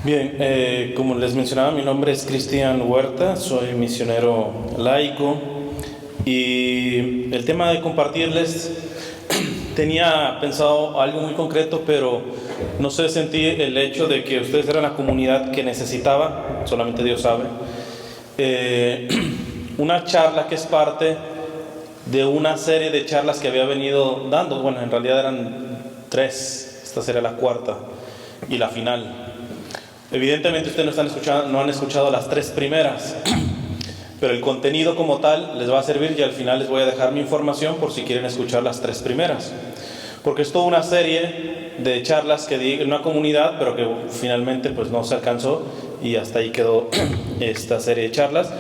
Bien, como les mencionaba, mi nombre es Cristian Huerta, soy misionero laico y el tema de compartirles tenía pensado algo muy concreto, pero no sé, sentí el hecho de que ustedes eran la comunidad que necesitaba, solamente Dios sabe, eh, una charla que es parte de una serie de charlas que había venido dando. Bueno, en realidad eran tres, esta sería la cuarta y la final. Evidentemente ustedes no han escuchado las tres primeras, pero el contenido como tal les va a servir y al final les voy a dejar mi información por si quieren escuchar las tres primeras. Porque es toda una serie de charlas que di en una comunidad, pero que finalmente pues no se alcanzó y hasta ahí quedó esta serie de charlas.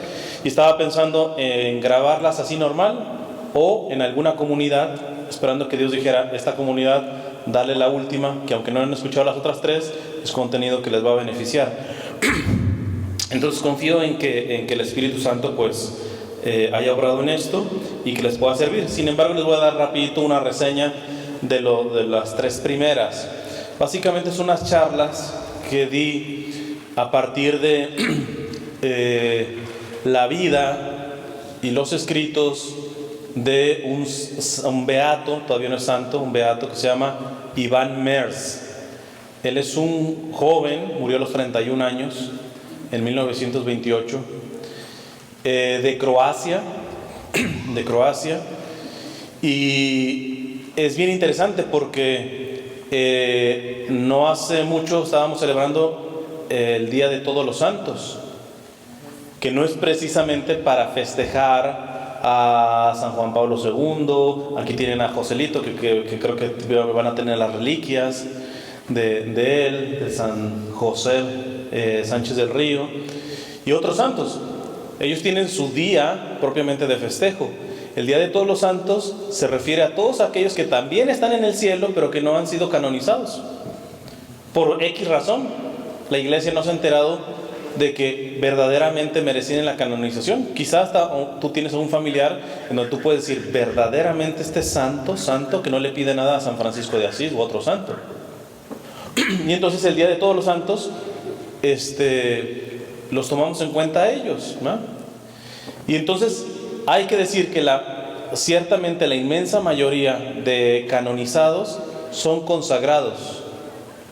Y estaba pensando en grabarlas así normal o en alguna comunidad, esperando que Dios dijera, esta comunidad, darle la última, que aunque no han escuchado las otras tres, es contenido que les va a beneficiar. Entonces confío en que el Espíritu Santo pues haya obrado en esto y que les pueda servir. Sin embargo, les voy a dar rapidito una reseña de las tres primeras. Básicamente son unas charlas que di a partir de la vida y los escritos de un beato, todavía no es santo, un beato que se llama Iván Mers. Él es un joven, murió a los 31 años, en 1928, de Croacia, y es bien interesante porque no hace mucho estábamos celebrando el Día de Todos los Santos, que no es precisamente para festejar a San Juan Pablo II. Aquí tienen a Joselito, que creo que van a tener las reliquias de él, de San José Sánchez del Río y otros santos. Ellos tienen su día propiamente de festejo. El Día de Todos los Santos se refiere a todos aquellos que también están en el cielo, pero que no han sido canonizados por X razón. La iglesia no se ha enterado de que verdaderamente merecen la canonización. Quizás hasta tú tienes a un familiar en donde tú puedes decir, verdaderamente este santo, que no le pide nada a San Francisco de Asís u otro santo. Y entonces el Día de Todos los Santos los tomamos en cuenta a ellos, ¿no? Y entonces hay que decir que ciertamente la inmensa mayoría de canonizados son consagrados,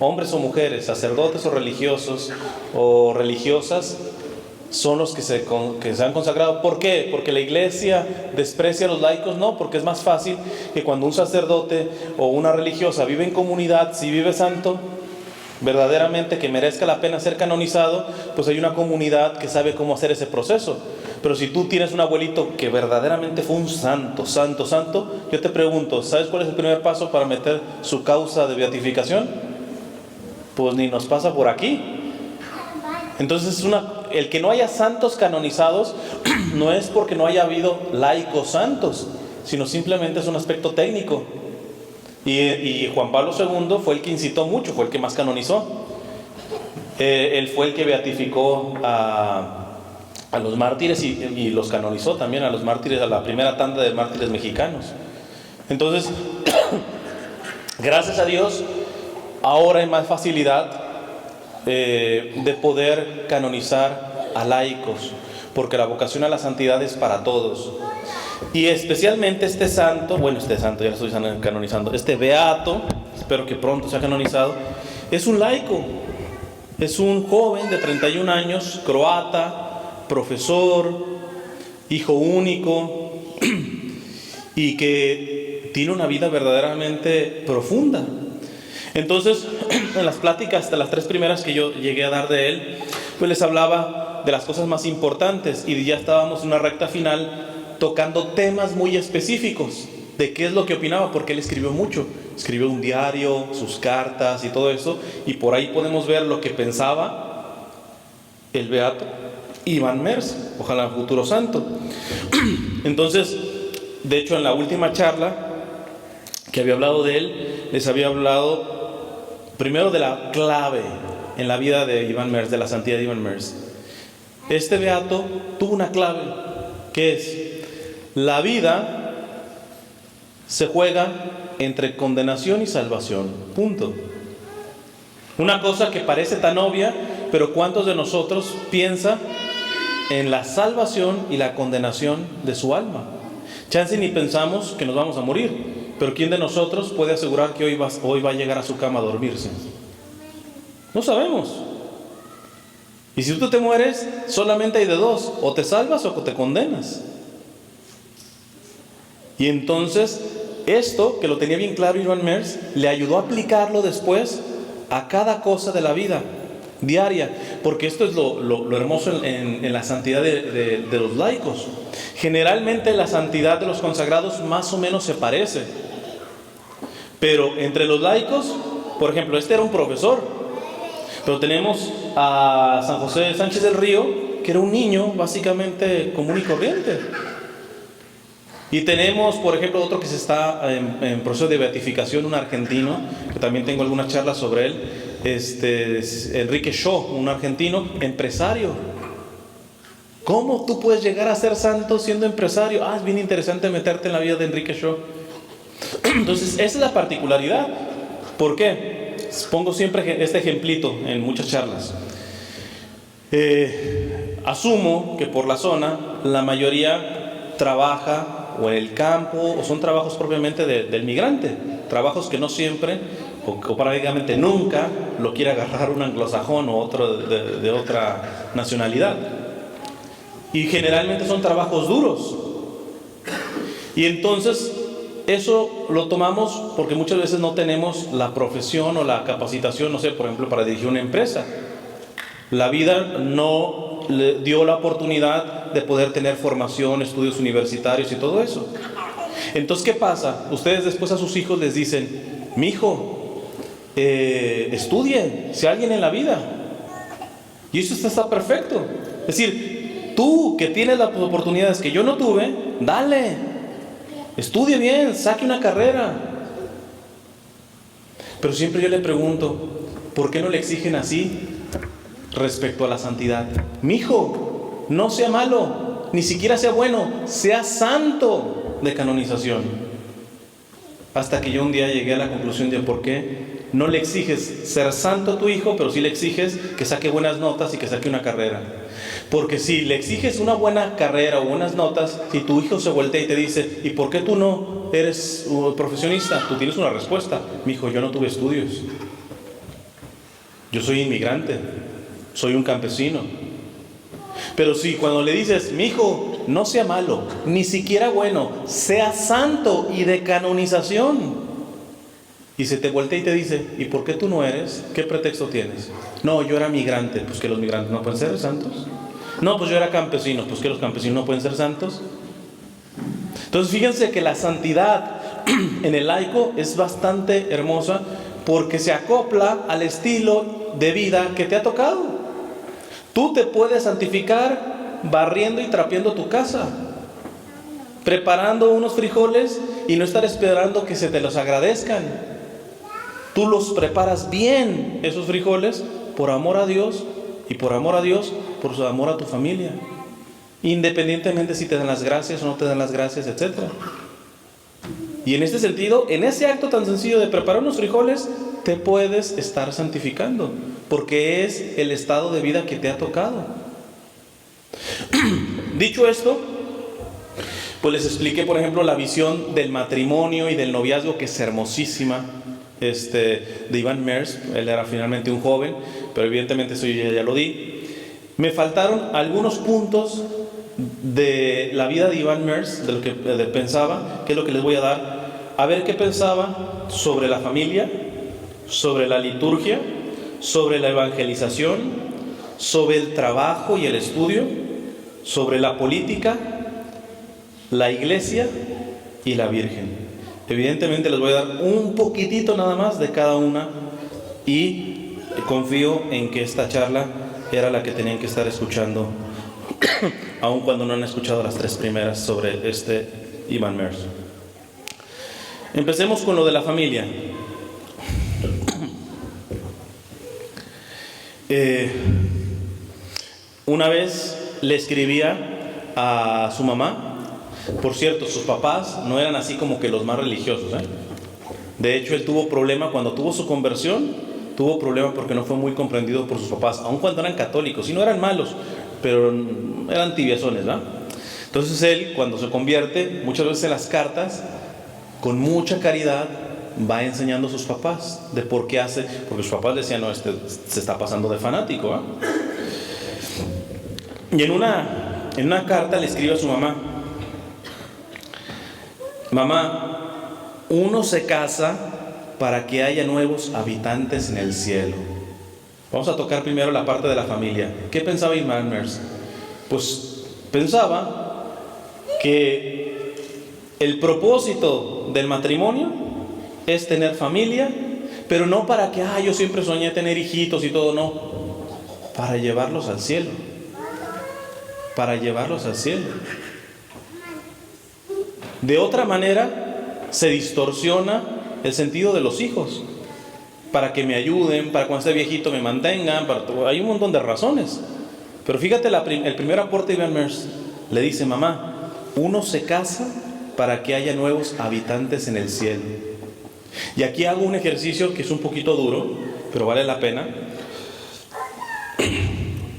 hombres o mujeres, sacerdotes o religiosos o religiosas, son los que se han consagrado. ¿Por qué? ¿Porque la iglesia desprecia a los laicos? No, porque es más fácil que cuando un sacerdote o una religiosa vive en comunidad, si vive santo, verdaderamente que merezca la pena ser canonizado, pues hay una comunidad que sabe cómo hacer ese proceso. Pero si tú tienes un abuelito que verdaderamente fue un santo, yo te pregunto, ¿sabes cuál es el primer paso para meter su causa de beatificación? Pues ni nos pasa por aquí. Entonces el que no haya santos canonizados no es porque no haya habido laicos santos, sino simplemente es un aspecto técnico. Y Juan Pablo II fue el que incitó mucho, fue el que más canonizó. Él fue el que beatificó a los mártires y los canonizó también a los mártires, a la primera tanda de mártires mexicanos. Entonces, gracias a Dios, ahora hay más facilidad de poder canonizar a laicos, porque la vocación a la santidad es para todos. Y especialmente este santo, ya lo estoy canonizando, este beato, espero que pronto sea canonizado, es un laico, es un joven de 31 años, croata, profesor, hijo único, y que tiene una vida verdaderamente profunda. Entonces, en las pláticas de las tres primeras que yo llegué a dar de él, pues les hablaba de las cosas más importantes y ya estábamos en una recta final tocando temas muy específicos de qué es lo que opinaba, porque él escribió mucho, escribió un diario, sus cartas y todo eso, y por ahí podemos ver lo que pensaba el beato Iván Mers, ojalá futuro santo. Entonces, de hecho, en la última charla que había hablado de él, les había hablado primero de la clave en la vida de Iván Mers, de la santidad de Iván Mers. Este beato tuvo una clave, que es: la vida se juega entre condenación y salvación. Punto. Una cosa que parece tan obvia, pero ¿cuántos de nosotros piensa en la salvación y la condenación de su alma? Chance ni pensamos que nos vamos a morir, pero ¿quién de nosotros puede asegurar que hoy va a llegar a su cama a dormirse? No sabemos. Y si tú te mueres, solamente hay de dos: o te salvas o te condenas. Y entonces, esto, que lo tenía bien claro Iván Merz, le ayudó a aplicarlo después a cada cosa de la vida diaria, porque esto es lo hermoso en la santidad de los laicos. Generalmente la santidad de los consagrados más o menos se parece, pero entre los laicos, por ejemplo, este era un profesor, pero tenemos a San José Sánchez del Río, que era un niño básicamente común y corriente. Y tenemos, por ejemplo, otro que se está en proceso de beatificación, un argentino, que también tengo algunas charlas sobre él, Enrique Shaw, un argentino, empresario. ¿Cómo tú puedes llegar a ser santo siendo empresario? Es bien interesante meterte en la vida de Enrique Shaw. Entonces, esa es la particularidad. ¿Por qué? Pongo siempre este ejemplito en muchas charlas. Asumo que por la zona la mayoría trabaja o en el campo, o son trabajos propiamente del migrante, trabajos que no siempre o prácticamente nunca lo quiere agarrar un anglosajón o otro de otra nacionalidad, y generalmente son trabajos duros. Y entonces eso lo tomamos porque muchas veces no tenemos la profesión o la capacitación, no sé, por ejemplo, para dirigir una empresa. La vida no le dio la oportunidad de poder tener formación, estudios universitarios y todo eso. Entonces, ¿qué pasa? Ustedes después a sus hijos les dicen: mi hijo, estudie, sea alguien en la vida. Y eso está perfecto. Es decir, tú que tienes las oportunidades que yo no tuve, dale, estudie bien, saque una carrera. Pero siempre yo le pregunto, ¿por qué no le exigen así respecto a la santidad? Mi hijo, no sea malo, ni siquiera sea bueno, sea santo de canonización. Hasta que yo un día llegué a la conclusión de por qué no le exiges ser santo a tu hijo, pero sí le exiges que saque buenas notas y que saque una carrera. Porque si le exiges una buena carrera o buenas notas, si tu hijo se voltea y te dice: ¿y por qué tú no eres profesionista? Tú tienes una respuesta: mi hijo, yo no tuve estudios, yo soy inmigrante, soy un campesino. Pero si cuando le dices: mi hijo, no sea malo, ni siquiera bueno, sea santo y de canonización, y se te voltea y te dice: ¿y por qué tú no eres? ¿Qué pretexto tienes? No, yo era migrante. Pues que los migrantes no pueden ser santos. No, pues yo era campesino. Pues que los campesinos no pueden ser santos. Entonces fíjense que la santidad en el laico es bastante hermosa, porque se acopla al estilo de vida que te ha tocado. Tú te puedes santificar barriendo y trapeando tu casa, preparando unos frijoles y no estar esperando que se te los agradezcan. Tú los preparas bien, esos frijoles, por amor a Dios, y por amor a Dios, por su amor a tu familia, independientemente si te dan las gracias o no te dan las gracias, etc. Y en este sentido, en ese acto tan sencillo de preparar unos frijoles, te puedes estar santificando, porque es el estado de vida que te ha tocado. Dicho esto, pues les expliqué, por ejemplo, la visión del matrimonio y del noviazgo, que es hermosísima, de Iván Merz. Él era finalmente un joven, pero evidentemente eso yo ya lo di. Me faltaron algunos puntos de la vida de Iván Merz, de lo que pensaba, que es lo que les voy a dar. A ver qué pensaba sobre la familia, sobre la liturgia, sobre la evangelización, sobre el trabajo y el estudio, sobre la política, la iglesia y la Virgen. Evidentemente les voy a dar un poquitito nada más de cada una, y confío en que esta charla era la que tenían que estar escuchando, aun cuando no han escuchado las tres primeras sobre Iván Merz. Empecemos con lo de la familia. Una vez le escribía a su mamá. Por cierto, sus papás no eran así como que los más religiosos, ¿eh? De hecho, él tuvo problema cuando tuvo su conversión. tuvo problemas porque no fue muy comprendido por sus papás, aun cuando eran católicos, y no eran malos, pero eran tibiezones, ¿verdad? Entonces él, cuando se convierte, muchas veces en las cartas, con mucha caridad, va enseñando a sus papás de por qué hace, porque sus papás decían, no, este se está pasando de fanático, ¿eh? Y en una carta le escribe a su mamá: mamá, uno se casa para que haya nuevos habitantes en el cielo. Vamos a tocar primero la parte de la familia. ¿Qué pensaba Iván Mers? Pues pensaba que el propósito del matrimonio es tener familia, pero no para que, yo siempre soñé tener hijitos y todo, no, para llevarlos al cielo, para llevarlos al cielo. De otra manera, se distorsiona el sentido de los hijos, para que me ayuden, para cuando esté viejito me mantengan, hay un montón de razones. Pero fíjate, el primer aporte de Iván Mers le dice: mamá, uno se casa para que haya nuevos habitantes en el cielo. Y aquí hago un ejercicio que es un poquito duro, pero vale la pena.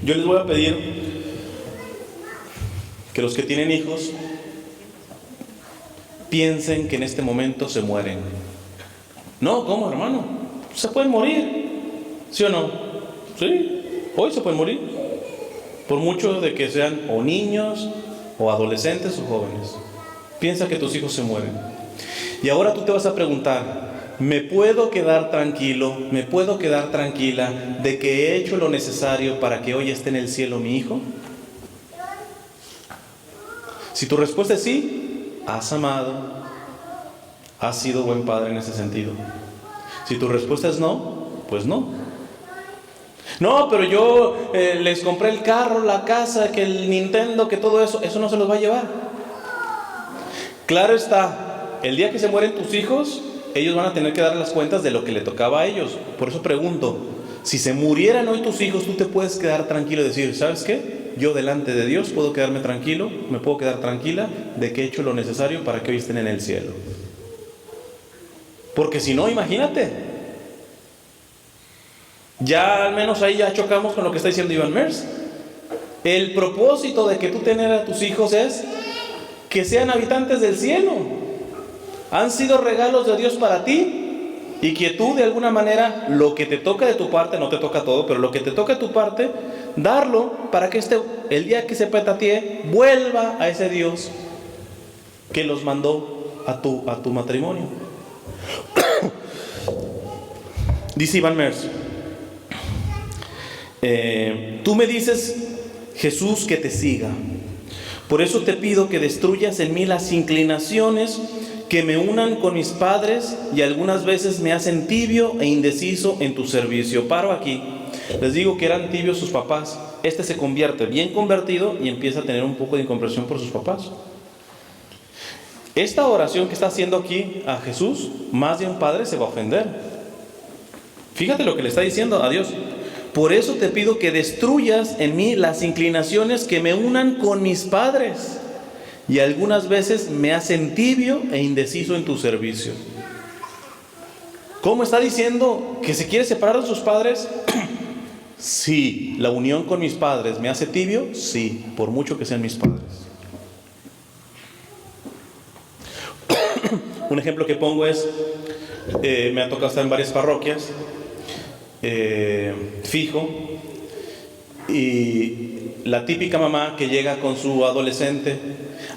Yo les voy a pedir que los que tienen hijos piensen que en este momento se mueren. No, ¿cómo, hermano? Se pueden morir, ¿sí o no? Sí, hoy se pueden morir, por mucho de que sean o niños o adolescentes o jóvenes. Piensa que tus hijos se mueren. Y ahora tú te vas a preguntar: ¿me puedo quedar tranquilo, me puedo quedar tranquila de que he hecho lo necesario para que hoy esté en el cielo mi hijo? Si tu respuesta es sí, has amado, has sido buen padre en ese sentido. Si tu respuesta es no, pues no. No, pero yo les compré el carro, la casa, que el Nintendo, que todo eso no se los va a llevar. Claro está, el día que se mueren tus hijos, ellos van a tener que dar las cuentas de lo que le tocaba a ellos. Por eso pregunto, si se murieran hoy tus hijos, tú te puedes quedar tranquilo y decir: ¿sabes qué? Yo delante de Dios puedo quedarme tranquilo, me puedo quedar tranquila de que he hecho lo necesario para que hoy estén en el cielo. Porque si no, imagínate, ya al menos ahí ya chocamos con lo que está diciendo Iván Mers. El propósito de que tú tener a tus hijos es que sean habitantes del cielo. Han sido regalos de Dios para ti, y que tú de alguna manera, lo que te toca de tu parte, no te toca todo, pero lo que te toca de tu parte, darlo para que el día que se petatee, vuelva a ese Dios que los mandó a tu matrimonio. Dice Iván Mers: tú me dices, Jesús, que te siga. Por eso te pido que destruyas en mí las inclinaciones que me unan con mis padres y algunas veces me hacen tibio e indeciso en tu servicio. Paro aquí. Les digo que eran tibios sus papás. Este se convierte bien convertido y empieza a tener un poco de incomprensión por sus papás. Esta oración que está haciendo aquí a Jesús, más de un padre se va a ofender. Fíjate lo que le está diciendo a Dios: por eso te pido que destruyas en mí las inclinaciones que me unan con mis padres y algunas veces me hacen tibio e indeciso en tu servicio. ¿Cómo está diciendo que se quiere separar de sus padres? Sí. ¿La unión con mis padres me hace tibio? Sí, por mucho que sean mis padres. Un ejemplo que pongo es, me ha tocado estar en varias parroquias, fijo, y la típica mamá que llega con su adolescente: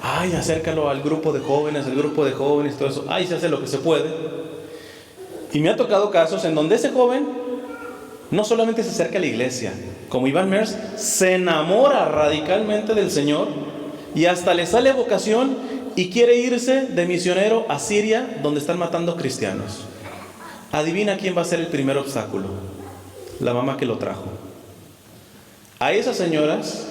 ay, acércalo al grupo de jóvenes, todo eso, ay, se hace lo que se puede. Y me ha tocado casos en donde ese joven no solamente se acerca a la iglesia, como Iván Mers, se enamora radicalmente del Señor y hasta le sale vocación y quiere irse de misionero a Siria, donde están matando cristianos. Adivina quién va a ser el primer obstáculo: la mamá que lo trajo. A esas señoras,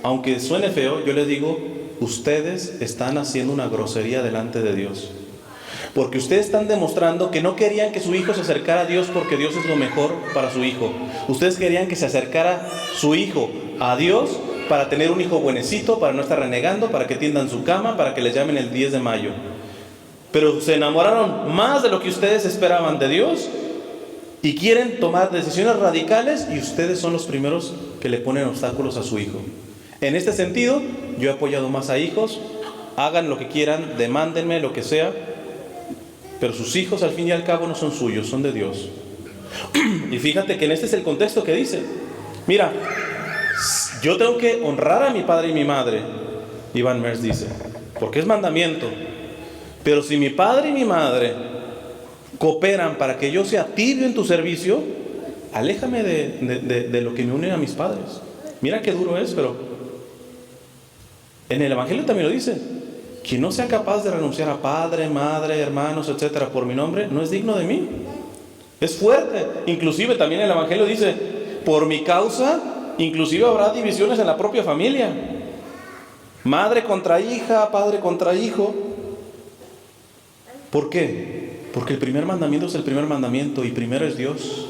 aunque suene feo, yo les digo: ustedes están haciendo una grosería delante de Dios, porque ustedes están demostrando que no querían que su hijo se acercara a Dios porque Dios es lo mejor para su hijo. Ustedes querían que se acercara su hijo a Dios para tener un hijo buenecito, para no estar renegando, para que tiendan su cama, para que les llamen el 10 de mayo. Pero se enamoraron más de lo que ustedes esperaban de Dios y quieren tomar decisiones radicales y ustedes son los primeros que le ponen obstáculos a su hijo. En este sentido, yo he apoyado más a hijos, hagan lo que quieran, demándenme lo que sea, pero sus hijos al fin y al cabo no son suyos, son de Dios. Y fíjate que en este es el contexto que dice, mira, yo tengo que honrar a mi padre y mi madre, Ivan Merz dice, porque es mandamiento. Pero si mi padre y mi madre cooperan para que yo sea tibio en tu servicio, aléjame de lo que me une a mis padres. Mira qué duro es, pero en el Evangelio también lo dice. Quien no sea capaz de renunciar a padre, madre, hermanos, etcétera, por mi nombre, no es digno de mí. Es fuerte. Inclusive también el Evangelio dice, por mi causa, inclusive habrá divisiones en la propia familia. Madre contra hija, padre contra hijo. ¿Por qué? Porque el primer mandamiento es el primer mandamiento y primero es Dios.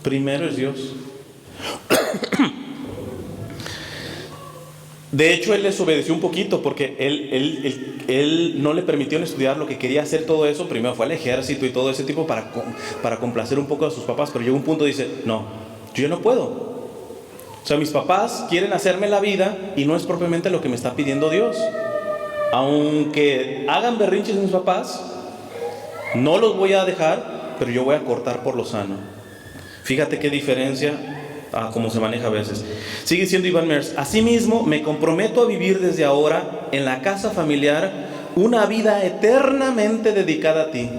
Primero es Dios. De hecho, él les obedeció un poquito porque él no le permitieron estudiar lo que quería hacer todo eso. Primero fue al ejército y todo ese tipo para complacer un poco a sus papás. Pero llegó un punto y dice, no, yo no puedo. O sea, mis papás quieren hacerme la vida y no es propiamente lo que me está pidiendo Dios. Aunque hagan berrinches mis papás, no los voy a dejar, pero yo voy a cortar por lo sano. Fíjate qué diferencia a cómo se maneja a veces. Sigue diciendo Ivan Merz, asimismo me comprometo a vivir desde ahora en la casa familiar una vida eternamente dedicada a ti.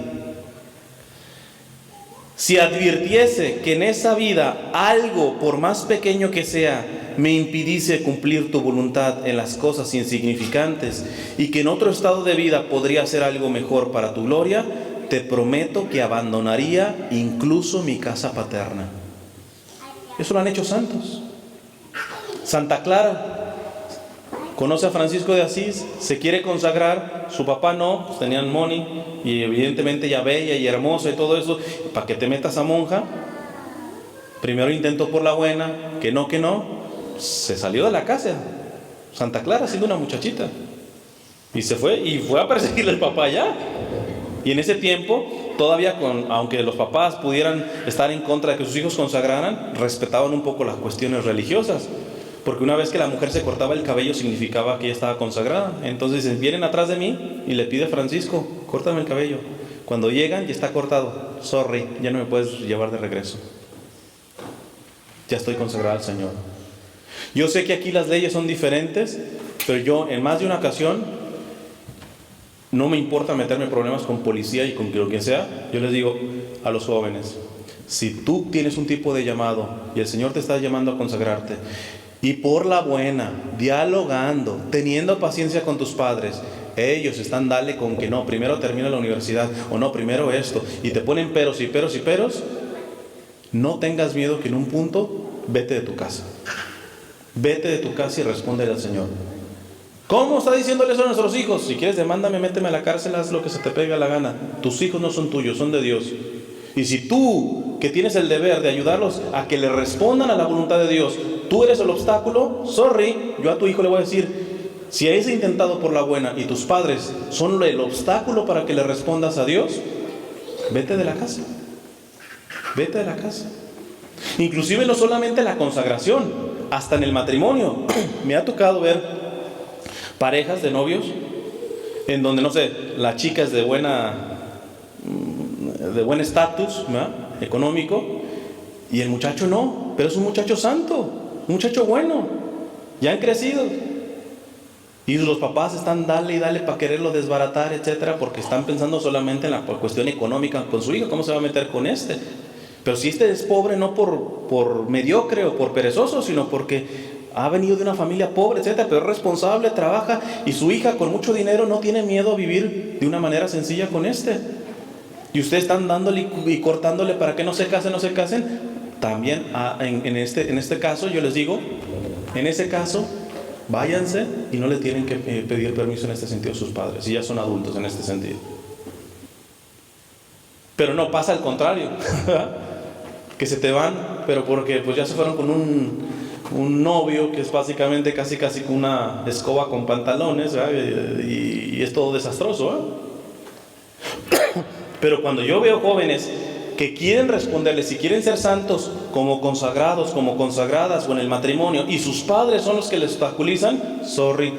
Si advirtiese que en esa vida algo, por más pequeño que sea, me impidiese cumplir tu voluntad en las cosas insignificantes y que en otro estado de vida podría ser algo mejor para tu gloria, te prometo que abandonaría incluso mi casa paterna. Eso lo han hecho santos. Santa Clara conoce a Francisco de Asís, se quiere consagrar, su papá no, pues tenían money y evidentemente ya bella y hermosa y todo eso, para que te metas a monja. Primero intentó por la buena, que no, se salió de la casa. Santa Clara siendo una muchachita y se fue a perseguirle al papá allá. Y en ese tiempo, todavía aunque los papás pudieran estar en contra de que sus hijos consagraran, respetaban un poco las cuestiones religiosas. Porque una vez que la mujer se cortaba el cabello significaba que ella estaba consagrada. Entonces dicen, vienen atrás de mí y le pide a Francisco, córtame el cabello. Cuando llegan ya está cortado. Sorry, ya no me puedes llevar de regreso. Ya estoy consagrada al Señor. Yo sé que aquí las leyes son diferentes, pero yo en más de una ocasión no me importa meterme en problemas con policía y con lo que sea. Yo les digo a los jóvenes, si tú tienes un tipo de llamado y el Señor te está llamando a consagrarte, y por la buena, dialogando, teniendo paciencia con tus padres, ellos están dale con que no, primero termina la universidad, o no, primero esto, y te ponen peros y peros y peros, no tengas miedo que en un punto, vete de tu casa. Vete de tu casa y respóndele al Señor. ¿Cómo está diciéndole eso a nuestros hijos? Si quieres, demándame, méteme a la cárcel, haz lo que se te pega la gana. Tus hijos no son tuyos, son de Dios. Y si tú, que tienes el deber de ayudarlos a que le respondan a la voluntad de Dios, tú eres el obstáculo, sorry, yo a tu hijo le voy a decir, si has intentado por la buena y tus padres son el obstáculo para que le respondas a Dios, vete de la casa. Vete de la casa. Inclusive no solamente la consagración, hasta en el matrimonio. Me ha tocado ver parejas de novios en donde, no sé, la chica es de buen estatus económico y el muchacho no, pero es un muchacho santo, un muchacho bueno, ya han crecido y los papás están dale y dale para quererlo desbaratar, etcétera, porque están pensando solamente en la cuestión económica con su hijo, cómo se va a meter con este. Pero si este es pobre no por mediocre o por perezoso, sino porque ha venido de una familia pobre, etcétera, pero es responsable, trabaja, y su hija con mucho dinero no tiene miedo a vivir de una manera sencilla con este. Y ustedes están dándole y cortándole para que no se casen. También en este caso yo les digo, en ese caso, váyanse y no le tienen que pedir permiso en este sentido a sus padres, si ya son adultos en este sentido. Pero no pasa al contrario, que se te van, pero porque pues ya se fueron con un novio que es básicamente casi con una escoba con pantalones, y es todo desastroso, Pero cuando yo veo jóvenes que quieren responderle, si quieren ser santos como consagrados, como consagradas o en el matrimonio, y sus padres son los que les obstaculizan, sorry,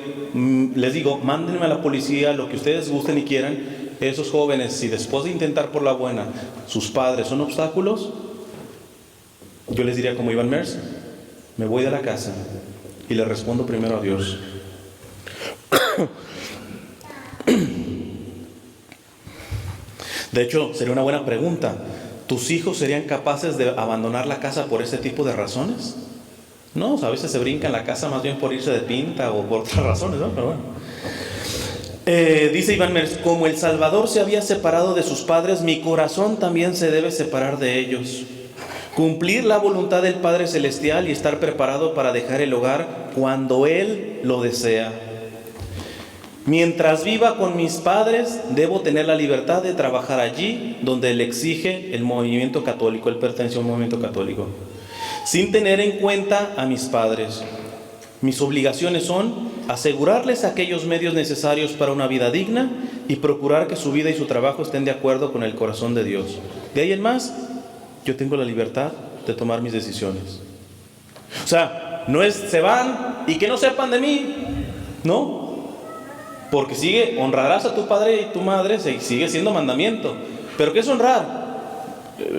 les digo, mándenme a la policía, lo que ustedes gusten y quieran. Esos jóvenes, si después de intentar por la buena, sus padres son obstáculos, yo les diría como Iván Mers, me voy de la casa y le respondo primero a Dios. De hecho, sería una buena pregunta. ¿Tus hijos serían capaces de abandonar la casa por ese tipo de razones? No, a veces se brincan la casa más bien por irse de pinta o por otras razones, ¿no? Pero bueno. Dice Iván Mers, como el Salvador se había separado de sus padres, mi corazón también se debe separar de ellos. Cumplir la voluntad del Padre Celestial y estar preparado para dejar el hogar cuando Él lo desea. Mientras viva con mis padres, debo tener la libertad de trabajar allí donde Él exige el movimiento católico. Él pertenece a un movimiento católico. Sin tener en cuenta a mis padres. Mis obligaciones son asegurarles aquellos medios necesarios para una vida digna y procurar que su vida y su trabajo estén de acuerdo con el corazón de Dios. De ahí en más, yo tengo la libertad de tomar mis decisiones. O sea, no es se van y que no sepan de mí, ¿no? Porque honrarás a tu padre y tu madre, sigue siendo mandamiento. ¿Pero qué es honrar?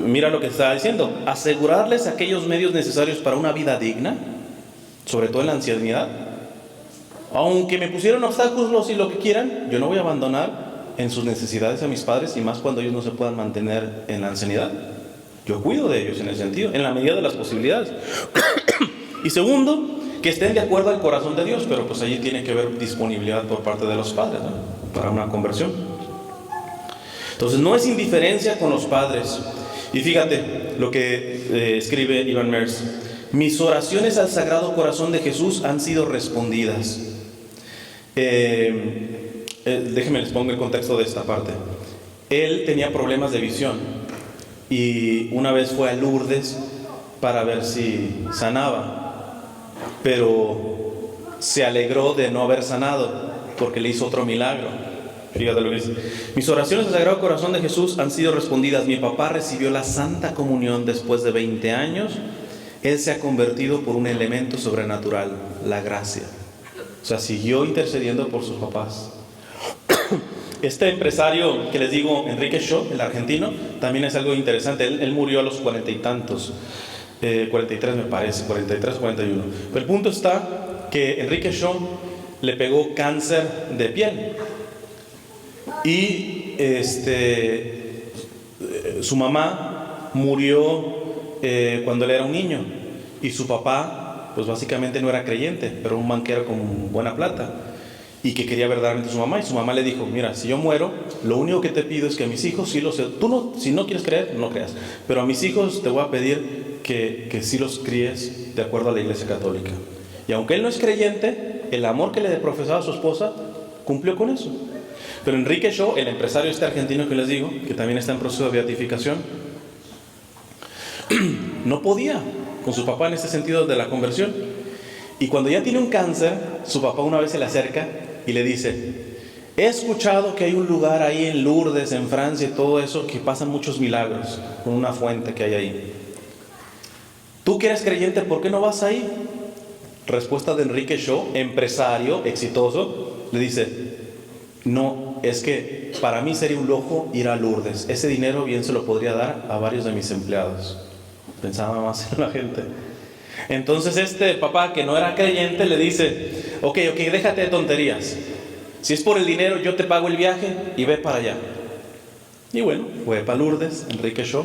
Mira lo que está diciendo. Asegurarles aquellos medios necesarios para una vida digna, sobre todo en la ancianidad. Aunque me pusieron obstáculos y lo que quieran, yo no voy a abandonar en sus necesidades a mis padres, y más cuando ellos no se puedan mantener en la ancianidad. Yo cuido de ellos en ese sentido, en la medida de las posibilidades. Y segundo, que estén de acuerdo al corazón de Dios, pero pues allí tiene que haber disponibilidad por parte de los padres, ¿no? Para una conversión. Entonces no es indiferencia con los padres. Y fíjate lo que escribe Iván Mers. Mis oraciones al Sagrado Corazón de Jesús han sido respondidas. Déjenme les pongo el contexto de esta parte. Él tenía problemas de visión y una vez fue a Lourdes para ver si sanaba. Pero se alegró de no haber sanado porque le hizo otro milagro. Fíjate lo que dice. Mis oraciones al Sagrado Corazón de Jesús han sido respondidas. Mi papá recibió la Santa Comunión después de 20 años. Él se ha convertido por un elemento sobrenatural, la gracia. O sea, siguió intercediendo por sus papás. Este empresario que les digo, Enrique Shaw, el argentino, también es algo interesante. Él murió a los 40 y tantos. 43 me parece, 43 o 41. Pero el punto está que Enrique Shaw le pegó cáncer de piel. Y su mamá murió cuando él era un niño. Y su papá, pues básicamente no era creyente, pero un banquero con buena plata. Y que quería verdaderamente a su mamá. Y su mamá le dijo, mira, si yo muero, lo único que te pido es que a mis hijos, si no quieres creer, no creas. Pero a mis hijos te voy a pedir que sí los críes de acuerdo a la Iglesia Católica. Y aunque él no es creyente, el amor que le profesaba a su esposa cumplió con eso. Pero Enrique Shaw, el empresario argentino que les digo, que también está en proceso de beatificación, no podía con su papá en ese sentido de la conversión. Y cuando ya tiene un cáncer, su papá una vez se le acerca y le dice, he escuchado que hay un lugar ahí en Lourdes, en Francia y todo eso, que pasan muchos milagros con una fuente que hay ahí. Tú que eres creyente, ¿por qué no vas ahí? Respuesta de Enrique Shaw, empresario exitoso, le dice, no, es que para mí sería un lujo ir a Lourdes. Ese dinero bien se lo podría dar a varios de mis empleados. Pensaba más en la gente. Entonces este papá que no era creyente le dice, ok, déjate de tonterías. Si es por el dinero, yo te pago el viaje y ve para allá. Y bueno, fue para Lourdes, Enrique Shaw.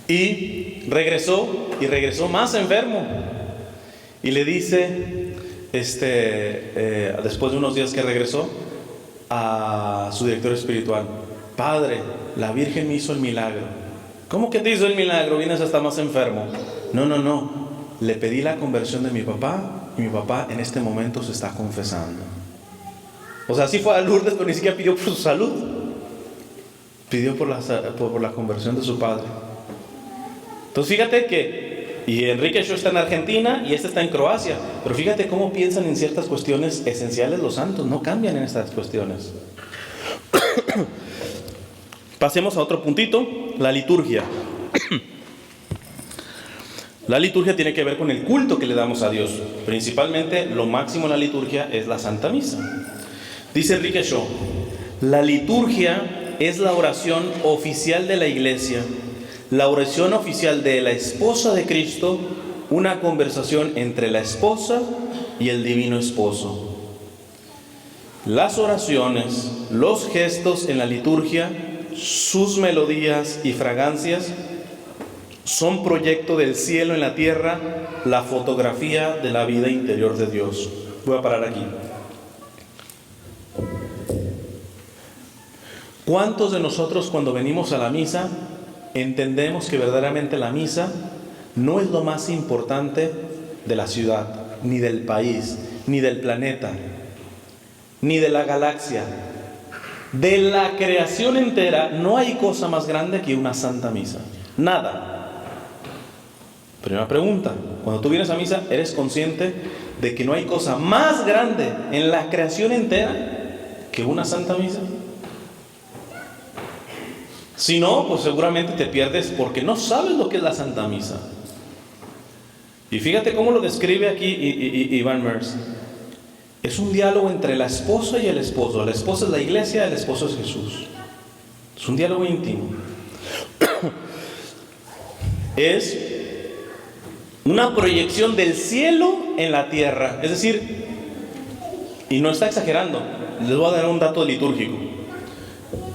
Y regresó más enfermo. Y le dice, después de unos días que regresó, a su director espiritual, Padre, la Virgen me hizo el milagro. ¿Cómo que te hizo el milagro? Vienes hasta más enfermo. No. Le pedí la conversión de mi papá y mi papá en este momento se está confesando. O sea, sí fue a Lourdes, pero ni siquiera pidió por su salud. Pidió por la conversión de su padre. Entonces fíjate que, y Enrique Shaw está en Argentina y este está en Croacia, pero fíjate cómo piensan en ciertas cuestiones esenciales los santos, no cambian en estas cuestiones. Pasemos a otro puntito, la liturgia. La liturgia tiene que ver con el culto que le damos a Dios. Principalmente, lo máximo en la liturgia es la Santa Misa. Dice Enrique Shaw, la liturgia es la oración oficial de la Iglesia, la oración oficial de la esposa de Cristo, una conversación entre la esposa y el divino esposo. Las oraciones, los gestos en la liturgia, sus melodías y fragancias son proyecto del cielo en la tierra, la fotografía de la vida interior de Dios. Voy a parar aquí. ¿Cuántos de nosotros cuando venimos a la misa entendemos que verdaderamente la misa no es lo más importante de la ciudad, ni del país, ni del planeta, ni de la galaxia? De la creación entera no hay cosa más grande que una santa misa. Nada. Primera pregunta, cuando tú vienes a misa, ¿eres consciente de que no hay cosa más grande en la creación entera que una santa misa? Si no, pues seguramente te pierdes porque no sabes lo que es la Santa Misa. Y fíjate cómo lo describe aquí Iván Merz. Es un diálogo entre la esposa y el esposo. La esposa es la iglesia, el esposo es Jesús. Es un diálogo íntimo. Es una proyección del cielo en la tierra. Es decir, y no está exagerando, les voy a dar un dato litúrgico.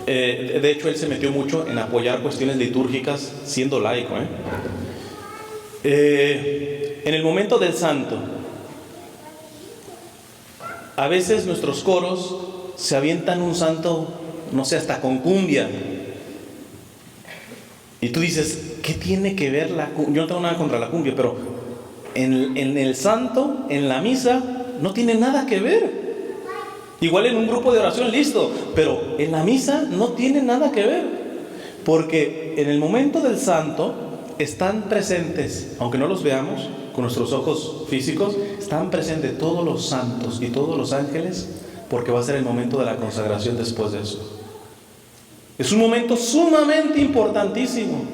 De hecho, él se metió mucho en apoyar cuestiones litúrgicas siendo laico. En el momento del santo, a veces nuestros coros se avientan un santo, no sé, hasta con cumbia. Y tú dices, ¿qué tiene que ver la cumbia? Yo no tengo nada contra la cumbia, pero en el santo, en la misa, no tiene nada que ver. Igual en un grupo de oración, listo, pero en la misa no tiene nada que ver. Porque en el momento del santo están presentes, aunque no los veamos con nuestros ojos físicos, están presentes todos los santos y todos los ángeles, porque va a ser el momento de la consagración después de eso. Es un momento sumamente importantísimo.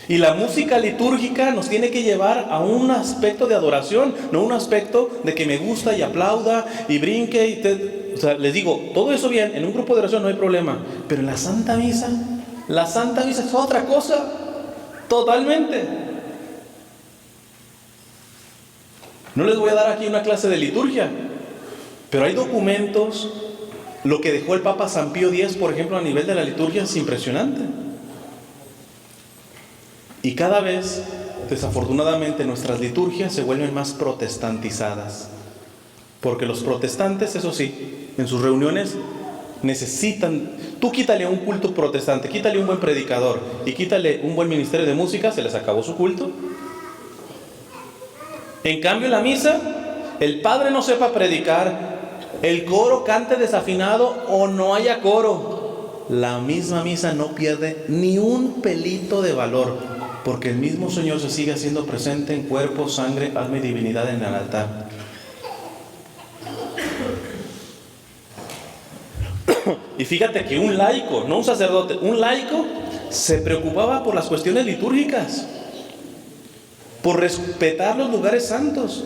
Y la música litúrgica nos tiene que llevar a un aspecto de adoración, no un aspecto de que me gusta y aplauda y brinque. O sea, les digo, todo eso bien, en un grupo de oración no hay problema. Pero en la Santa Misa es otra cosa, totalmente. No les voy a dar aquí una clase de liturgia, pero hay documentos. Lo que dejó el Papa San Pío X, por ejemplo, a nivel de la liturgia es impresionante. Y cada vez, desafortunadamente, nuestras liturgias se vuelven más protestantizadas. Porque los protestantes, eso sí, en sus reuniones necesitan... Tú quítale un culto protestante, quítale un buen predicador y quítale un buen ministerio de música, se les acabó su culto. En cambio, en la misa, el padre no sepa predicar, el coro cante desafinado o no haya coro, la misma misa no pierde ni un pelito de valor. Porque el mismo Señor se sigue haciendo presente en cuerpo, sangre, alma y divinidad en el altar. Y fíjate que un laico, no un sacerdote, un laico se preocupaba por las cuestiones litúrgicas, por respetar los lugares santos,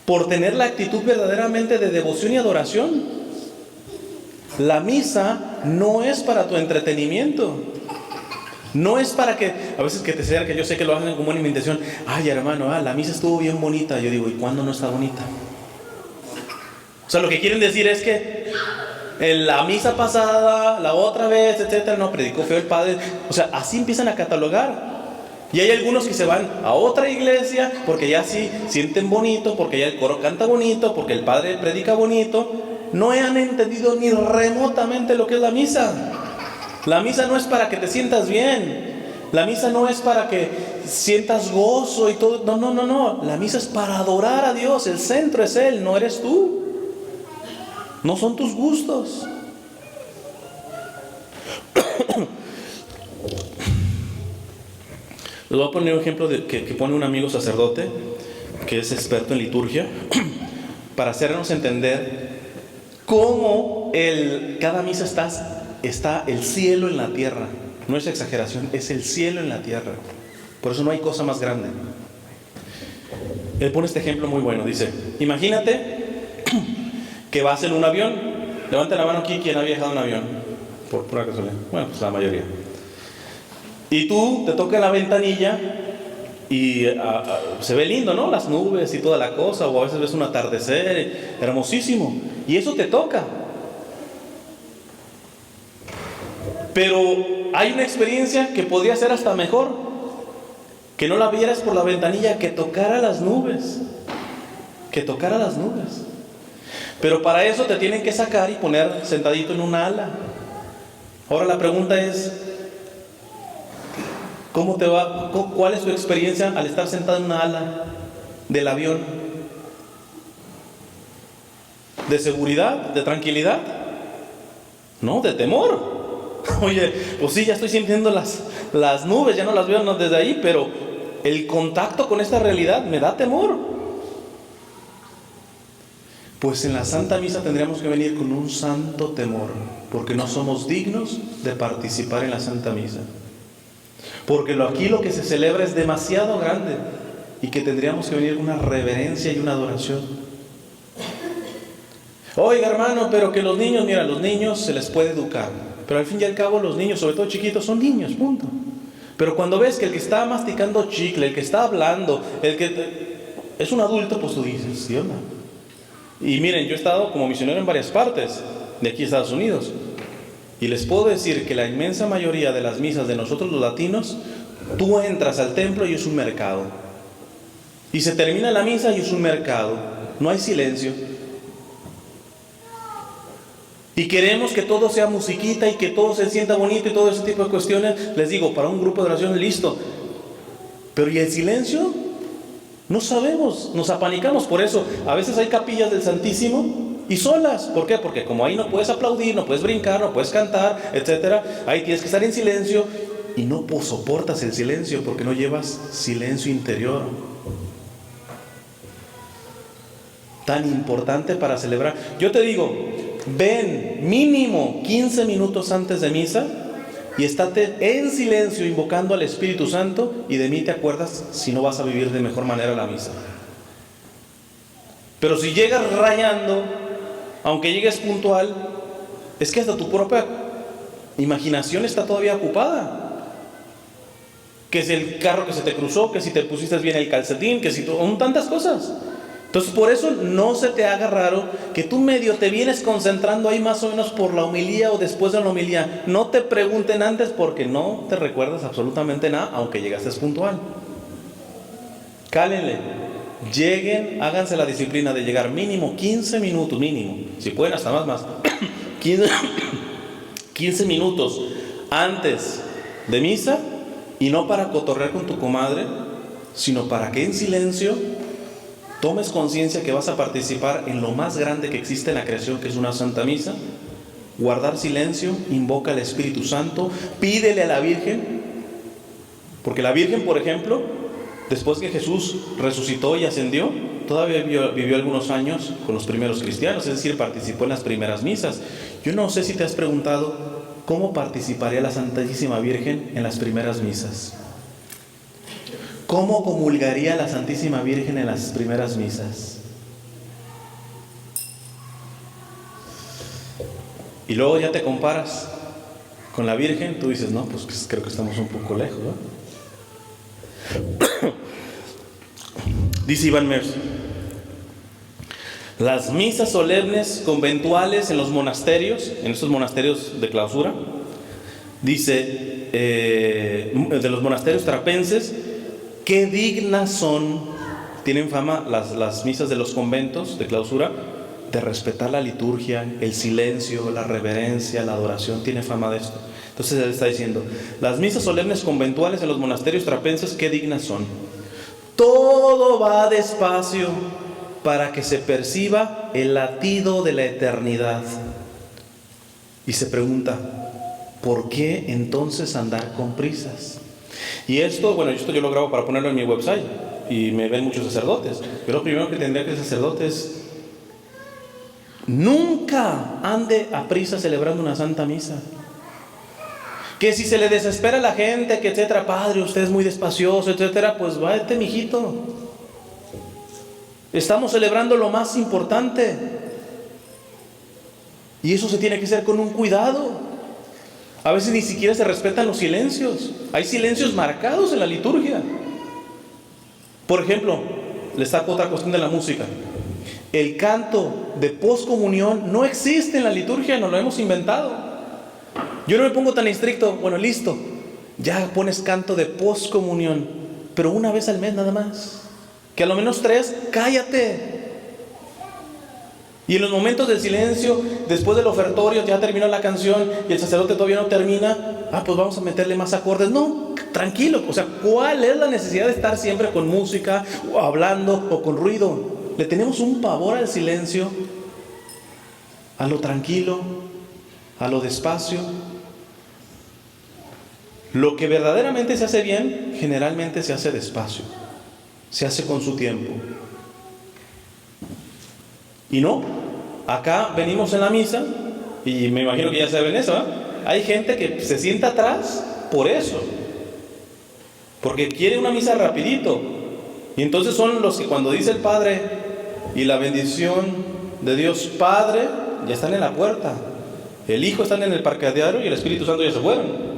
por tener la actitud verdaderamente de devoción y adoración. La misa no es para tu entretenimiento. No es para que, a veces que te sea que yo sé que lo hacen con buena intención. Ay, hermano, la misa estuvo bien bonita. Yo digo, ¿y cuándo no está bonita? O sea, lo que quieren decir es que en la misa pasada, la otra vez, etcétera, no, predicó feo el padre. O sea, así empiezan a catalogar. Y hay algunos que se van a otra iglesia porque ya sí sienten bonito, porque ya el coro canta bonito, porque el padre predica bonito. No han entendido ni remotamente lo que es la misa. La misa no es para que te sientas bien. La misa no es para que sientas gozo y todo. No. La misa es para adorar a Dios. El centro es Él, no eres tú. No son tus gustos. Les voy a poner un ejemplo que pone un amigo sacerdote que es experto en liturgia para hacernos entender cómo cada misa está está el cielo en la tierra. No es exageración, es el cielo en la tierra. Por eso no hay cosa más grande. Él pone este ejemplo muy bueno. Dice, imagínate que vas en un avión. Levanta la mano aquí quien ha viajado en avión. Por pura casualidad. Bueno, pues la mayoría. Y tú te toca la ventanilla y se ve lindo, ¿no? Las nubes y toda la cosa. O a veces ves un atardecer hermosísimo. Y eso te toca. Pero hay una experiencia que podría ser hasta mejor. Que no la vieras por la ventanilla, que tocara las nubes. Que tocara las nubes. Pero para eso te tienen que sacar y poner sentadito en una ala. Ahora la pregunta es, ¿cómo te va? ¿Cuál es tu experiencia al estar sentado en una ala del avión? ¿De seguridad? ¿De tranquilidad? No, de temor. Oye, pues sí, ya estoy sintiendo las nubes, ya no las veo desde ahí, pero el contacto con esta realidad me da temor. Pues en la Santa Misa tendríamos que venir con un santo temor, porque no somos dignos de participar en la Santa Misa. Porque aquí lo que se celebra es demasiado grande y que tendríamos que venir con una reverencia y una adoración. Oiga, hermano, pero que los niños, mira, los niños se les puede educar, pero al fin y al cabo los niños, sobre todo chiquitos, son niños, punto. Pero cuando ves que el que está masticando chicle, el que está hablando, el que es un adulto, pues tú dices, ¿sí o no? Y miren, yo he estado como misionero en varias partes de aquí Estados Unidos, y les puedo decir que la inmensa mayoría de las misas de nosotros los latinos, tú entras al templo y es un mercado, y se termina la misa y es un mercado, no hay silencio. Y queremos que todo sea musiquita y que todo se sienta bonito y todo ese tipo de cuestiones. Les digo, para un grupo de oración, listo. Pero ¿y el silencio? No sabemos, nos apanicamos. Por eso, a veces hay capillas del Santísimo y solas. ¿Por qué? Porque como ahí no puedes aplaudir, no puedes brincar, no puedes cantar, etcétera, ahí tienes que estar en silencio y no soportas el silencio porque no llevas silencio interior. Tan importante para celebrar. Yo te digo, ven mínimo 15 minutos antes de misa y estate en silencio invocando al Espíritu Santo, y de mí te acuerdas si no vas a vivir de mejor manera la misa. Pero si llegas rayando, aunque llegues puntual, es que hasta tu propia imaginación está todavía ocupada. Que si el carro que se te cruzó, que si te pusiste bien el calcetín, que si tantas cosas. Entonces por eso no se te haga raro que tú medio te vienes concentrando ahí más o menos por la homilía o después de la homilía. No te pregunten antes porque no te recuerdas absolutamente nada, aunque llegaste puntual. Cálenle, lleguen, háganse la disciplina de llegar mínimo 15 minutos, mínimo, si pueden hasta más, 15 minutos antes de misa, y no para cotorrear con tu comadre, sino para que en silencio tomes conciencia que vas a participar en lo más grande que existe en la creación, que es una Santa Misa. Guardar silencio, invoca al Espíritu Santo, pídele a la Virgen, porque la Virgen, por ejemplo, después que Jesús resucitó y ascendió, todavía vivió algunos años con los primeros cristianos, es decir, participó en las primeras misas. Yo no sé si te has preguntado cómo participaría la Santísima Virgen en las primeras misas. ¿Cómo comulgaría la Santísima Virgen en las primeras misas? Y luego ya te comparas con la Virgen, tú dices, no, pues creo que estamos un poco lejos, ¿no? Dice Iván Mers, las misas solemnes conventuales en los monasterios, en estos monasterios de clausura, dice, de los monasterios trapenses, qué dignas son, tienen fama las misas de los conventos de clausura, de respetar la liturgia, el silencio, la reverencia, la adoración, tiene fama de esto. Entonces él está diciendo, las misas solemnes conventuales en los monasterios trapenses, qué dignas son. Todo va despacio para que se perciba el latido de la eternidad. Y se pregunta, ¿por qué entonces andar con prisas? Y esto yo lo grabo para ponerlo en mi website y me ven muchos sacerdotes. Pero lo primero que tendría que el sacerdote es, nunca ande a prisa celebrando una Santa Misa. Que si se le desespera a la gente, que etcétera, padre, usted es muy despacioso, etcétera, pues váyate, mijito. Estamos celebrando lo más importante. Y eso se tiene que hacer con un cuidado. A veces ni siquiera se respetan los silencios. Hay silencios marcados en la liturgia. Por ejemplo, les saco otra cuestión de la música. El canto de poscomunión no existe en la liturgia, nos lo hemos inventado. Yo no me pongo tan estricto, bueno, listo, ya pones canto de poscomunión, pero una vez al mes nada más. Que a lo menos 3, cállate. Y en los momentos del silencio, después del ofertorio, ya terminó la canción y el sacerdote todavía no termina, pues vamos a meterle más acordes. No, tranquilo, o sea, ¿cuál es la necesidad de estar siempre con música, o hablando, o con ruido? Le tenemos un pavor al silencio, a lo tranquilo, a lo despacio. Lo que verdaderamente se hace bien, generalmente se hace despacio, se hace con su tiempo. Y no, acá venimos en la misa, y me imagino que ya saben eso, ¿eh? Hay gente que se sienta atrás por eso, porque quiere una misa rapidito. Y entonces son los que cuando dice el Padre y la bendición de Dios Padre, ya están en la puerta. El Hijo está en el parqueadero y el Espíritu Santo ya se fueron.